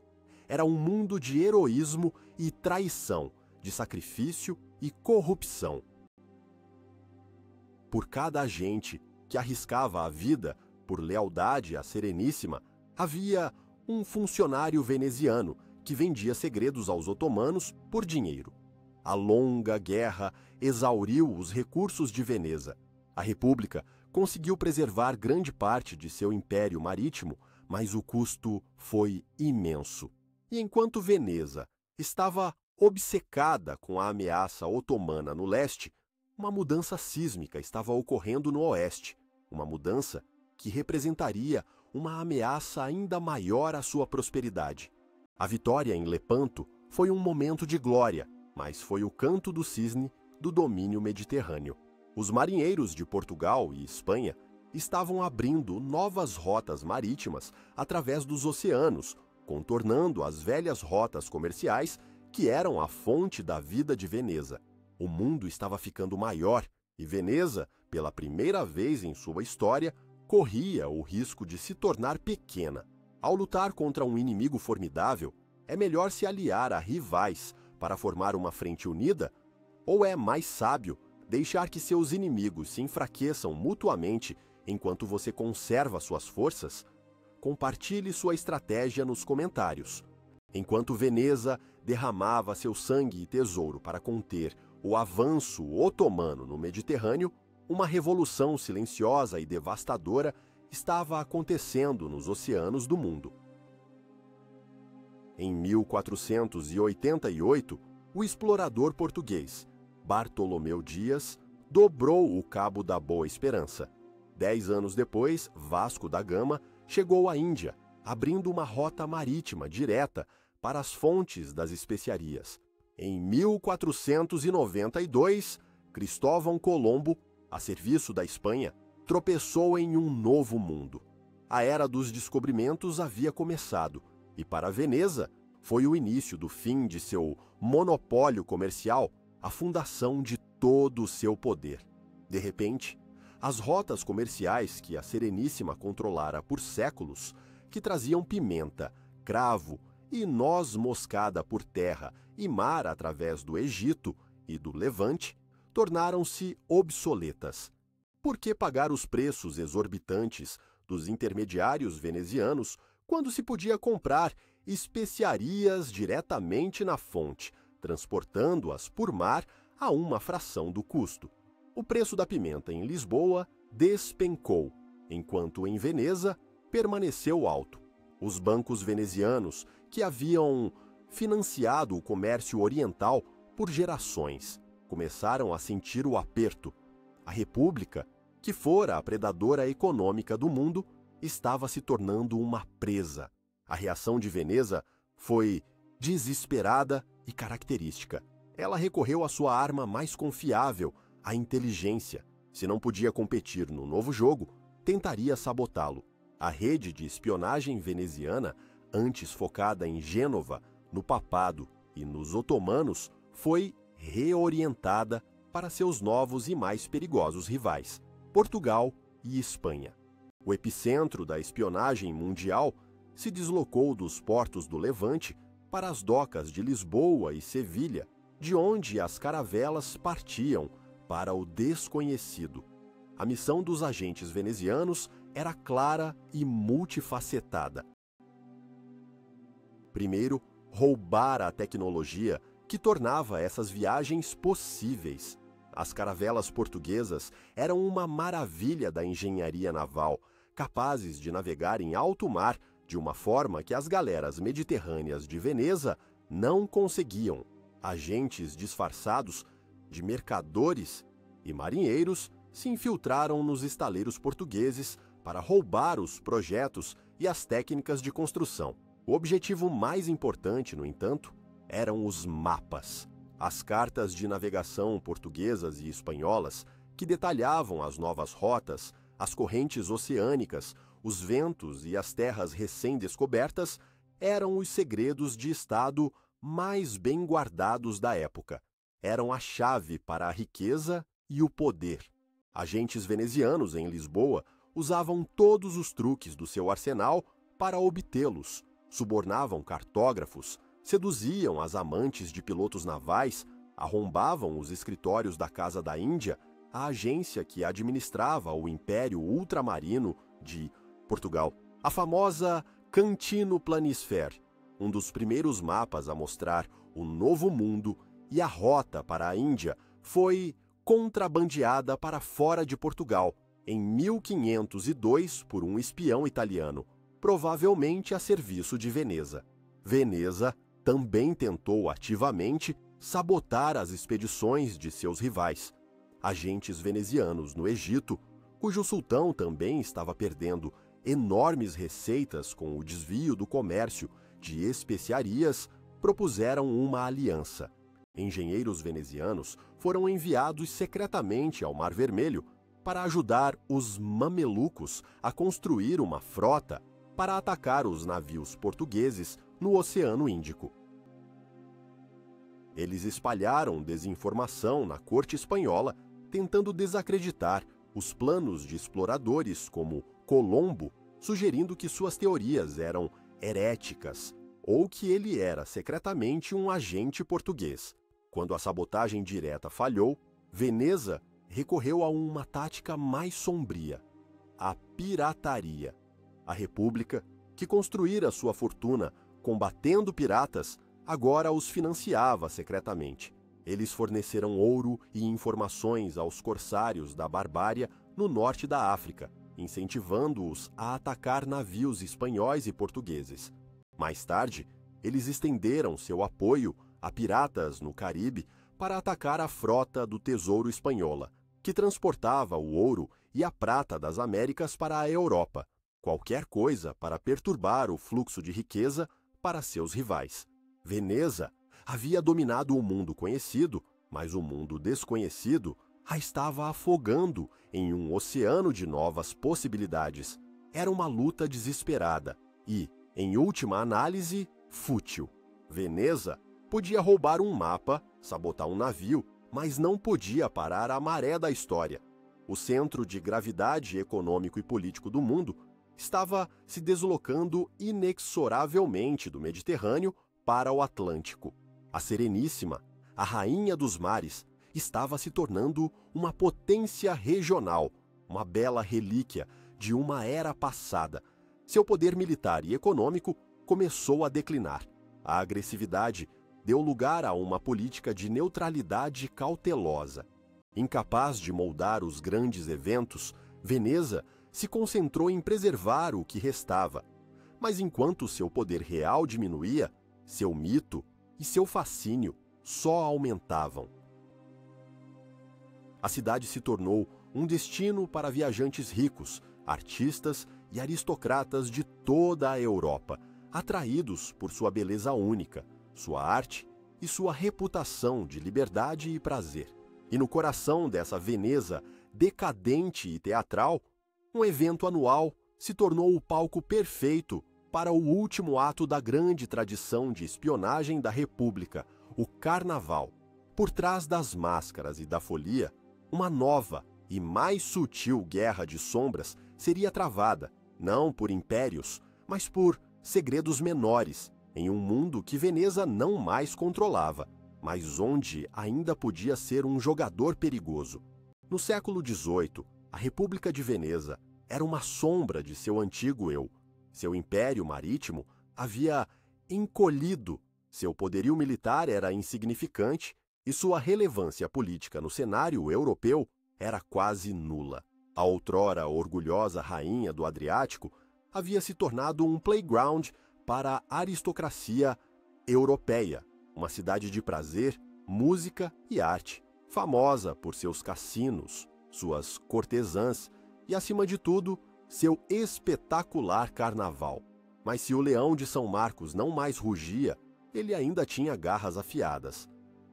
Era um mundo de heroísmo e traição, de sacrifício e corrupção. Por cada agente que arriscava a vida por lealdade à Sereníssima, havia um funcionário veneziano que vendia segredos aos otomanos por dinheiro. A longa guerra exauriu os recursos de Veneza. A República conseguiu preservar grande parte de seu império marítimo, mas o custo foi imenso. E enquanto Veneza estava obcecada com a ameaça otomana no leste, uma mudança sísmica estava ocorrendo no oeste, uma mudança que representaria uma ameaça ainda maior à sua prosperidade. A vitória em Lepanto foi um momento de glória, mas foi o canto do cisne do domínio mediterrâneo. Os marinheiros de Portugal e Espanha estavam abrindo novas rotas marítimas através dos oceanos, contornando as velhas rotas comerciais que eram a fonte da vida de Veneza. O mundo estava ficando maior e Veneza, pela primeira vez em sua história, corria o risco de se tornar pequena. Ao lutar contra um inimigo formidável, é melhor se aliar a rivais para formar uma frente unida? Ou é mais sábio deixar que seus inimigos se enfraqueçam mutuamente enquanto você conserva suas forças? Compartilhe sua estratégia nos comentários. Enquanto Veneza derramava seu sangue e tesouro para conter o avanço otomano no Mediterrâneo, uma revolução silenciosa e devastadora estava acontecendo nos oceanos do mundo. Em 1488, o explorador português Bartolomeu Dias dobrou o Cabo da Boa Esperança. 10 anos depois, Vasco da Gama chegou à Índia, abrindo uma rota marítima direta para as fontes das especiarias. Em 1492, Cristóvão Colombo, a serviço da Espanha, tropeçou em um novo mundo. A era dos descobrimentos havia começado, e para Veneza foi o início do fim de seu monopólio comercial, a fundação de todo o seu poder. De repente, as rotas comerciais que a Sereníssima controlara por séculos, que traziam pimenta, cravo e noz moscada por terra e mar através do Egito e do Levante, tornaram-se obsoletas. Por que pagar os preços exorbitantes dos intermediários venezianos quando se podia comprar especiarias diretamente na fonte, transportando-as por mar a uma fração do custo? O preço da pimenta em Lisboa despencou, enquanto em Veneza permaneceu alto. Os bancos venezianos, que haviam financiado o comércio oriental por gerações, começaram a sentir o aperto. A República, que fora a predadora econômica do mundo, estava se tornando uma presa. A reação de Veneza foi desesperada e característica. Ela recorreu à sua arma mais confiável, a inteligência. Se não podia competir no novo jogo, tentaria sabotá-lo. A rede de espionagem veneziana, antes focada em Gênova, no papado e nos otomanos, foi reorientada para seus novos e mais perigosos rivais, Portugal e Espanha. O epicentro da espionagem mundial se deslocou dos portos do Levante para as docas de Lisboa e Sevilha, de onde as caravelas partiam para o desconhecido. A missão dos agentes venezianos era clara e multifacetada. Primeiro, roubar a tecnologia que tornava essas viagens possíveis. As caravelas portuguesas eram uma maravilha da engenharia naval, capazes de navegar em alto mar de uma forma que as galeras mediterrâneas de Veneza não conseguiam. Agentes disfarçados de mercadores e marinheiros se infiltraram nos estaleiros portugueses para roubar os projetos e as técnicas de construção. O objetivo mais importante, no entanto, eram os mapas. As cartas de navegação portuguesas e espanholas, que detalhavam as novas rotas, as correntes oceânicas, os ventos e as terras recém-descobertas, eram os segredos de Estado mais bem guardados da época. Eram a chave para a riqueza e o poder. Agentes venezianos em Lisboa usavam todos os truques do seu arsenal para obtê-los. Subornavam cartógrafos, seduziam as amantes de pilotos navais, arrombavam os escritórios da Casa da Índia, a agência que administrava o Império Ultramarino de Portugal. A famosa Cantino Planisfere, um dos primeiros mapas a mostrar o Novo Mundo e a rota para a Índia, foi contrabandeada para fora de Portugal em 1502 por um espião italiano, provavelmente a serviço de Veneza. Veneza também tentou ativamente sabotar as expedições de seus rivais, agentes venezianos no Egito, cujo sultão também estava perdendo enormes receitas com o desvio do comércio de especiarias, propuseram uma aliança. Engenheiros venezianos foram enviados secretamente ao Mar Vermelho para ajudar os mamelucos a construir uma frota para atacar os navios portugueses no Oceano Índico. Eles espalharam desinformação na corte espanhola, tentando desacreditar os planos de exploradores como Colombo, sugerindo que suas teorias eram heréticas ou que ele era secretamente um agente português. Quando a sabotagem direta falhou, Veneza recorreu a uma tática mais sombria: a pirataria. A República, que construíra sua fortuna combatendo piratas, agora os financiava secretamente. Eles forneceram ouro e informações aos corsários da barbária no norte da África, incentivando-os a atacar navios espanhóis e portugueses. Mais tarde, eles estenderam seu apoio a piratas no Caribe para atacar a frota do Tesouro Espanhola, que transportava o ouro e a prata das Américas para a Europa, qualquer coisa para perturbar o fluxo de riqueza para seus rivais. Veneza havia dominado o mundo conhecido, mas o mundo desconhecido a estava afogando em um oceano de novas possibilidades. Era uma luta desesperada e, em última análise, fútil. Veneza podia roubar um mapa, sabotar um navio, mas não podia parar a maré da história. O centro de gravidade econômico e político do mundo estava se deslocando inexoravelmente do Mediterrâneo para o Atlântico. A Sereníssima, a rainha dos mares, estava se tornando uma potência regional, uma bela relíquia de uma era passada. Seu poder militar e econômico começou a declinar. A agressividade deu lugar a uma política de neutralidade cautelosa. Incapaz de moldar os grandes eventos, Veneza se concentrou em preservar o que restava. Mas enquanto seu poder real diminuía, seu mito e seu fascínio só aumentavam. A cidade se tornou um destino para viajantes ricos, artistas e aristocratas de toda a Europa, atraídos por sua beleza única, sua arte e sua reputação de liberdade e prazer. E no coração dessa Veneza decadente e teatral, um evento anual se tornou o palco perfeito para o último ato da grande tradição de espionagem da República, o Carnaval. Por trás das máscaras e da folia, uma nova e mais sutil guerra de sombras seria travada, não por impérios, mas por segredos menores, em um mundo que Veneza não mais controlava, mas onde ainda podia ser um jogador perigoso. No século XVIII, a República de Veneza era uma sombra de seu antigo eu. Seu império marítimo havia encolhido, seu poderio militar era insignificante e sua relevância política no cenário europeu era quase nula. A outrora orgulhosa rainha do Adriático havia se tornado um playground para a aristocracia europeia, uma cidade de prazer, música e arte, famosa por seus cassinos, suas cortesãs e, acima de tudo, seu espetacular carnaval. Mas se o leão de São Marcos não mais rugia, ele ainda tinha garras afiadas.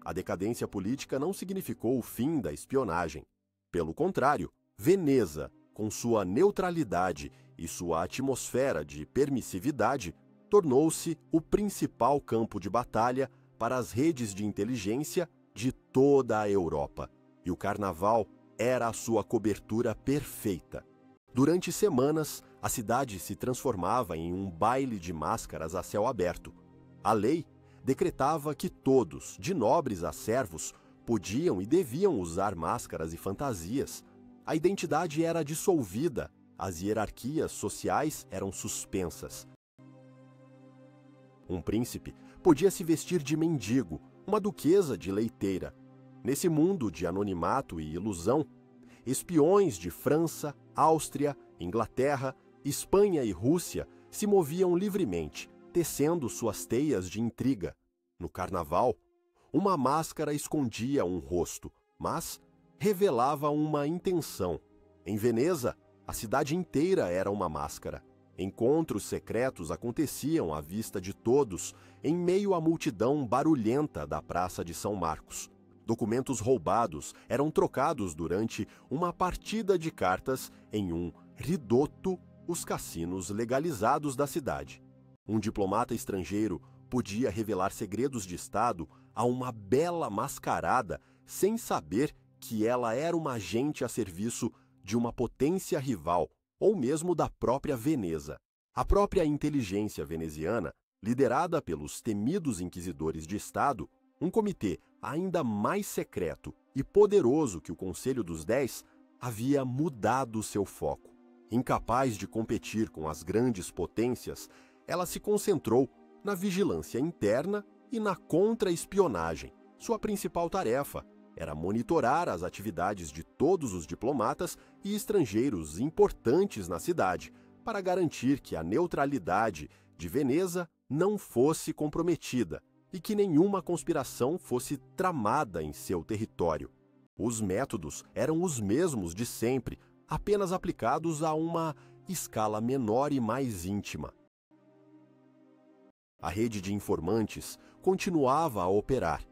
A decadência política não significou o fim da espionagem. Pelo contrário, Veneza, com sua neutralidade e sua atmosfera de permissividade, tornou-se o principal campo de batalha para as redes de inteligência de toda a Europa. E o carnaval era a sua cobertura perfeita. Durante semanas, a cidade se transformava em um baile de máscaras a céu aberto. A lei decretava que todos, de nobres a servos, podiam e deviam usar máscaras e fantasias. A identidade era dissolvida, as hierarquias sociais eram suspensas. Um príncipe podia se vestir de mendigo, uma duquesa de leiteira. Nesse mundo de anonimato e ilusão, espiões de França, Áustria, Inglaterra, Espanha e Rússia se moviam livremente, tecendo suas teias de intriga. No carnaval, uma máscara escondia um rosto, mas revelava uma intenção. Em Veneza, a cidade inteira era uma máscara. Encontros secretos aconteciam à vista de todos, em meio à multidão barulhenta da Praça de São Marcos. Documentos roubados eram trocados durante uma partida de cartas em um ridotto, os cassinos legalizados da cidade. Um diplomata estrangeiro podia revelar segredos de Estado a uma bela mascarada sem saber que ela era uma agente a serviço de uma potência rival ou mesmo da própria Veneza. A própria inteligência veneziana, liderada pelos temidos inquisidores de Estado, um comitê ainda mais secreto e poderoso que o Conselho dos 10, havia mudado seu foco. Incapaz de competir com as grandes potências, ela se concentrou na vigilância interna e na contra-espionagem. Sua principal tarefa era monitorar as atividades de todos os diplomatas e estrangeiros importantes na cidade, para garantir que a neutralidade de Veneza não fosse comprometida e que nenhuma conspiração fosse tramada em seu território. Os métodos eram os mesmos de sempre, apenas aplicados a uma escala menor e mais íntima. A rede de informantes continuava a operar,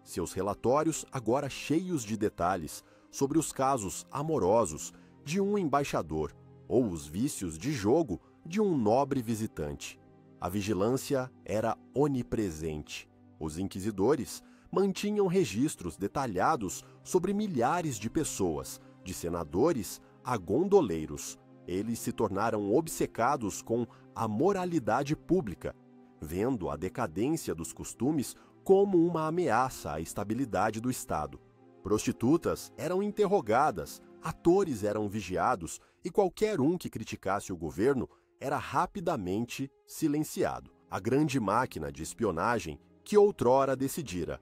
seus relatórios agora cheios de detalhes sobre os casos amorosos de um embaixador ou os vícios de jogo de um nobre visitante. A vigilância era onipresente. Os inquisidores mantinham registros detalhados sobre milhares de pessoas, de senadores a gondoleiros. Eles se tornaram obcecados com a moralidade pública, vendo a decadência dos costumes como uma ameaça à estabilidade do Estado. Prostitutas eram interrogadas, atores eram vigiados e qualquer um que criticasse o governo era rapidamente silenciado. A grande máquina de espionagem que outrora decidira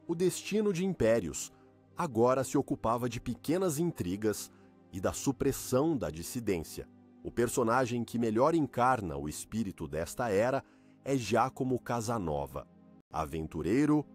o destino de impérios agora se ocupava de pequenas intrigas e da supressão da dissidência. O personagem que melhor encarna o espírito desta era é Giacomo Casanova. Aventureiro,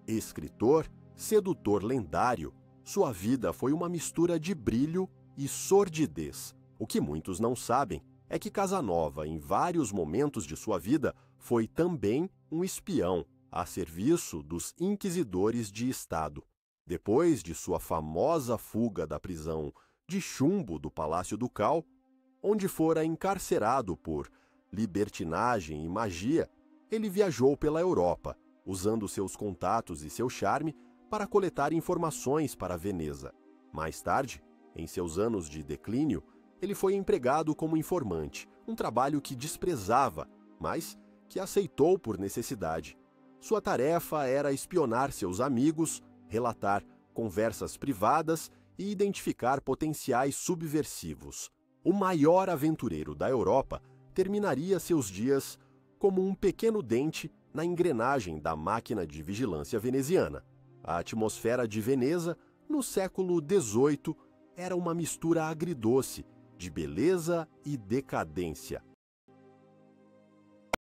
escritor, sedutor lendário, sua vida foi uma mistura de brilho e sordidez. O que muitos não sabem é que Casanova, em vários momentos de sua vida, foi também um espião a serviço dos inquisidores de Estado. Depois de sua famosa fuga da prisão de chumbo do Palácio Ducal, onde fora encarcerado por libertinagem e magia, ele viajou pela Europa, usando seus contatos e seu charme para coletar informações para Veneza. Mais tarde, em seus anos de declínio, ele foi empregado como informante, um trabalho que desprezava, mas que aceitou por necessidade. Sua tarefa era espionar seus amigos, relatar conversas privadas e identificar potenciais subversivos. O maior aventureiro da Europa terminaria seus dias como um pequeno dente na engrenagem da máquina de vigilância veneziana. A atmosfera de Veneza, no século XVIII, era uma mistura agridoce de beleza e decadência.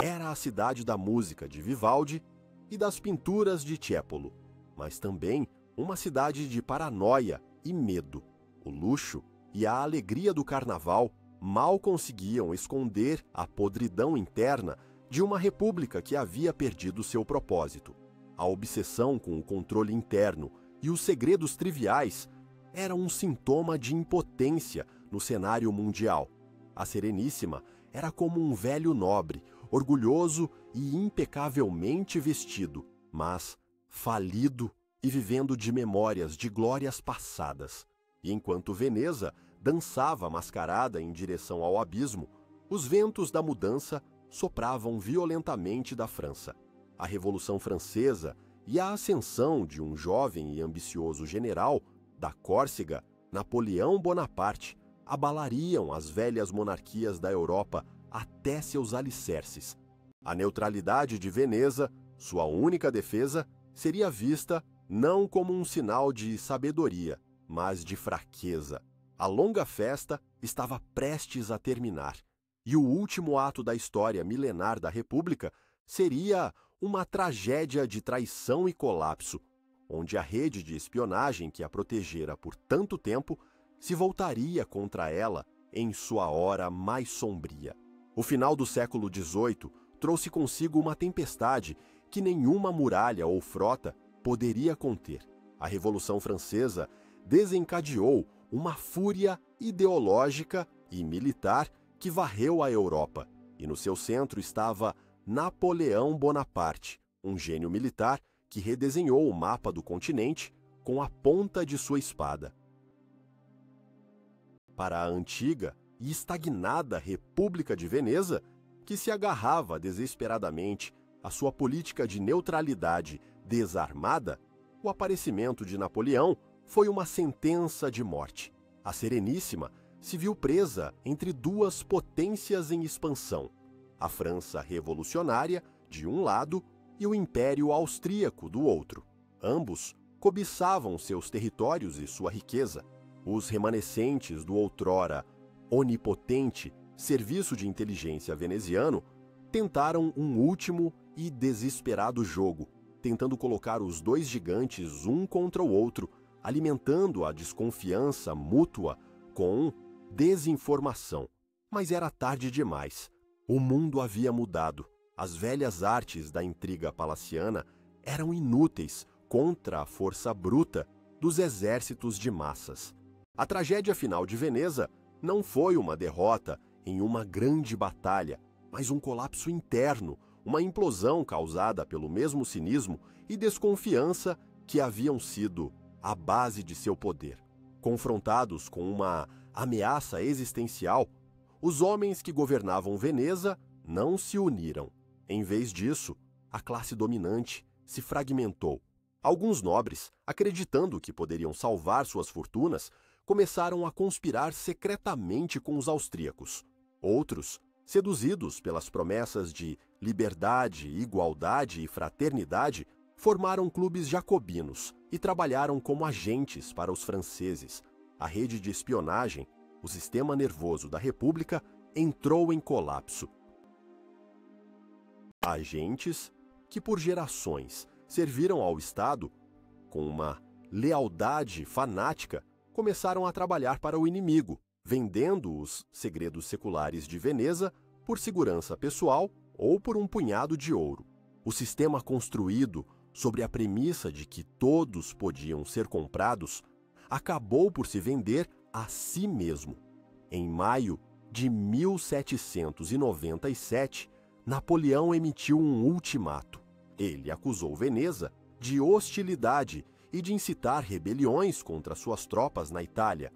Era a cidade da música de Vivaldi e das pinturas de Tiepolo, mas também uma cidade de paranoia e medo. O luxo e a alegria do carnaval mal conseguiam esconder a podridão interna de uma república que havia perdido seu propósito. A obsessão com o controle interno e os segredos triviais eram um sintoma de impotência no cenário mundial. A Sereníssima era como um velho nobre, orgulhoso e impecavelmente vestido, mas falido e vivendo de memórias de glórias passadas. E enquanto Veneza dançava mascarada em direção ao abismo, os ventos da mudança sopravam violentamente da França. a Revolução Francesa e a ascensão de um jovem e ambicioso general da Córcega, Napoleão Bonaparte, abalariam as velhas monarquias da Europa até seus alicerces. A neutralidade de Veneza, sua única defesa, seria vista não como um sinal de sabedoria, mas de fraqueza. A longa festa estava prestes a terminar, e o último ato da história milenar da República seria uma tragédia de traição e colapso, onde a rede de espionagem que a protegera por tanto tempo se voltaria contra ela em sua hora mais sombria. O final do século XVIII trouxe consigo uma tempestade que nenhuma muralha ou frota poderia conter. A Revolução Francesa desencadeou uma fúria ideológica e militar que varreu a Europa, e no seu centro estava Napoleão Bonaparte, um gênio militar que redesenhou o mapa do continente com a ponta de sua espada. Para a antiga e estagnada República de Veneza, que se agarrava desesperadamente à sua política de neutralidade desarmada, o aparecimento de Napoleão foi uma sentença de morte. A Sereníssima se viu presa entre duas potências em expansão, a França revolucionária, de um lado, e o Império Austríaco, do outro. Ambos cobiçavam seus territórios e sua riqueza. Os remanescentes do outrora onipotente serviço de inteligência veneziano tentaram um último e desesperado jogo, tentando colocar os dois gigantes um contra o outro, alimentando a desconfiança mútua com desinformação. Mas era tarde demais. O mundo havia mudado. As velhas artes da intriga palaciana eram inúteis contra a força bruta dos exércitos de massas. A tragédia final de Veneza não foi uma derrota em uma grande batalha, mas um colapso interno, uma implosão causada pelo mesmo cinismo e desconfiança que haviam sido a base de seu poder. Confrontados com uma ameaça existencial, os homens que governavam Veneza não se uniram. Em vez disso, a classe dominante se fragmentou. Alguns nobres, acreditando que poderiam salvar suas fortunas, começaram a conspirar secretamente com os austríacos. Outros, seduzidos pelas promessas de liberdade, igualdade e fraternidade, formaram clubes jacobinos e trabalharam como agentes para os franceses. A rede de espionagem, o sistema nervoso da República, entrou em colapso. Agentes que por gerações serviram ao Estado, com uma lealdade fanática, começaram a trabalhar para o inimigo, vendendo os segredos seculares de Veneza por segurança pessoal ou por um punhado de ouro. O sistema construído sobre a premissa de que todos podiam ser comprados acabou por se vender a si mesmo. Em maio de 1797, Napoleão emitiu um ultimato. Ele acusou Veneza de hostilidade e de incitar rebeliões contra suas tropas na Itália.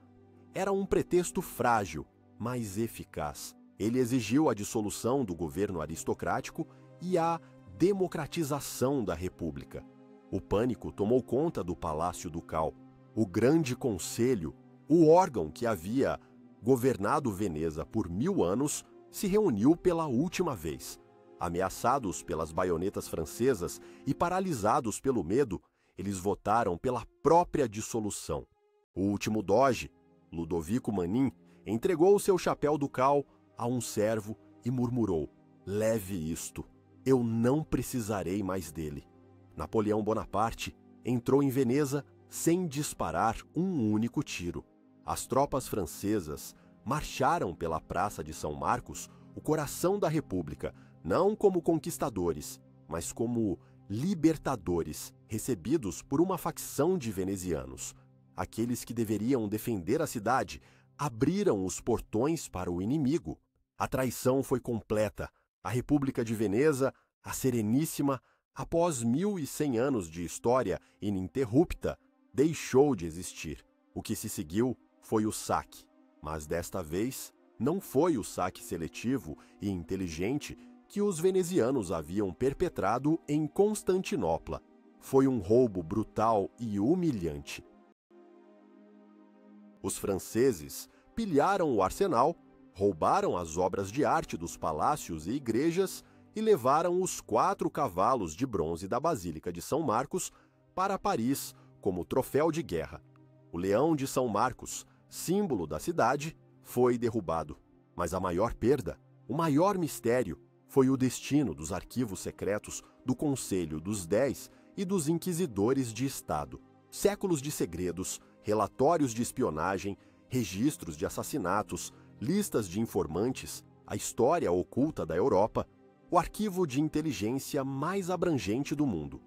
Era um pretexto frágil, mas eficaz. Ele exigiu a dissolução do governo aristocrático e a democratização da República. O pânico tomou conta do Palácio Ducal. O Grande Conselho, o órgão que havia governado Veneza por 1000 anos, se reuniu pela última vez. Ameaçados pelas baionetas francesas e paralisados pelo medo, eles votaram pela própria dissolução. O último doge, Ludovico Manin, entregou seu chapéu ducal a um servo e murmurou: "Leve isto, eu não precisarei mais dele." Napoleão Bonaparte entrou em Veneza sem disparar um único tiro. As tropas francesas marcharam pela Praça de São Marcos, o coração da República, não como conquistadores, mas como libertadores, recebidos por uma facção de venezianos. Aqueles que deveriam defender a cidade abriram os portões para o inimigo. A traição foi completa. A República de Veneza, a Sereníssima, após 1100 anos de história ininterrupta, deixou de existir. O que se seguiu foi o saque. Mas desta vez, não foi o saque seletivo e inteligente que os venezianos haviam perpetrado em Constantinopla. Foi um roubo brutal e humilhante. Os franceses pilharam o arsenal, roubaram as obras de arte dos palácios e igrejas e levaram os 4 cavalos de bronze da Basílica de São Marcos para Paris como troféu de guerra. O Leão de São Marcos, símbolo da cidade, foi derrubado. Mas a maior perda, o maior mistério, foi o destino dos arquivos secretos do Conselho dos 10 e dos Inquisidores de Estado. Séculos de segredos, relatórios de espionagem, registros de assassinatos, listas de informantes, a história oculta da Europa, o arquivo de inteligência mais abrangente do mundo.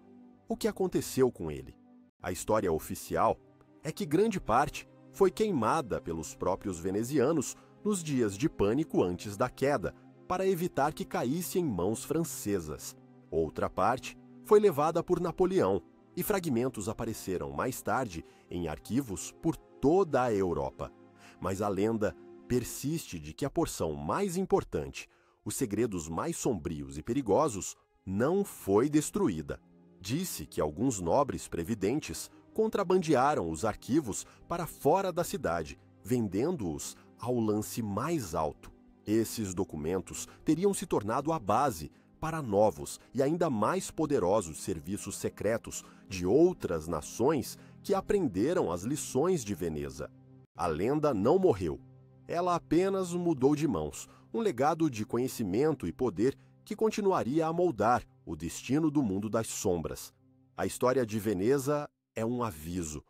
O que aconteceu com ele? A história oficial é que grande parte foi queimada pelos próprios venezianos nos dias de pânico antes da queda, para evitar que caísse em mãos francesas. Outra parte foi levada por Napoleão, e fragmentos apareceram mais tarde em arquivos por toda a Europa. Mas a lenda persiste de que a porção mais importante, os segredos mais sombrios e perigosos, não foi destruída. Disse que alguns nobres previdentes contrabandearam os arquivos para fora da cidade, vendendo-os ao lance mais alto. Esses documentos teriam se tornado a base para novos e ainda mais poderosos serviços secretos de outras nações que aprenderam as lições de Veneza. A lenda não morreu. Ela apenas mudou de mãos, um legado de conhecimento e poder que continuaria a moldar o destino do mundo das sombras. A história de Veneza é um aviso.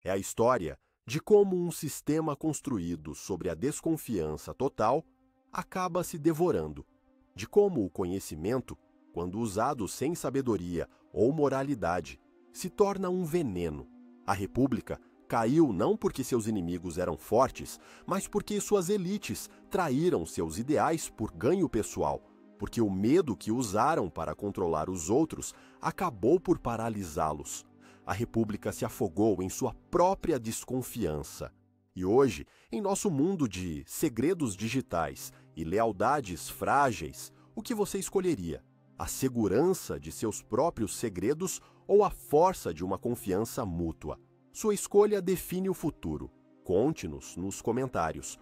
É a história de como um sistema construído sobre a desconfiança total acaba se devorando, de como o conhecimento, quando usado sem sabedoria ou moralidade, se torna um veneno. A República caiu não porque seus inimigos eram fortes, mas porque suas elites traíram seus ideais por ganho pessoal, porque o medo que usaram para controlar os outros acabou por paralisá-los. A República se afogou em sua própria desconfiança. E hoje, em nosso mundo de segredos digitais e lealdades frágeis, o que você escolheria? A segurança de seus próprios segredos ou a força de uma confiança mútua? Sua escolha define o futuro. Conte-nos nos comentários.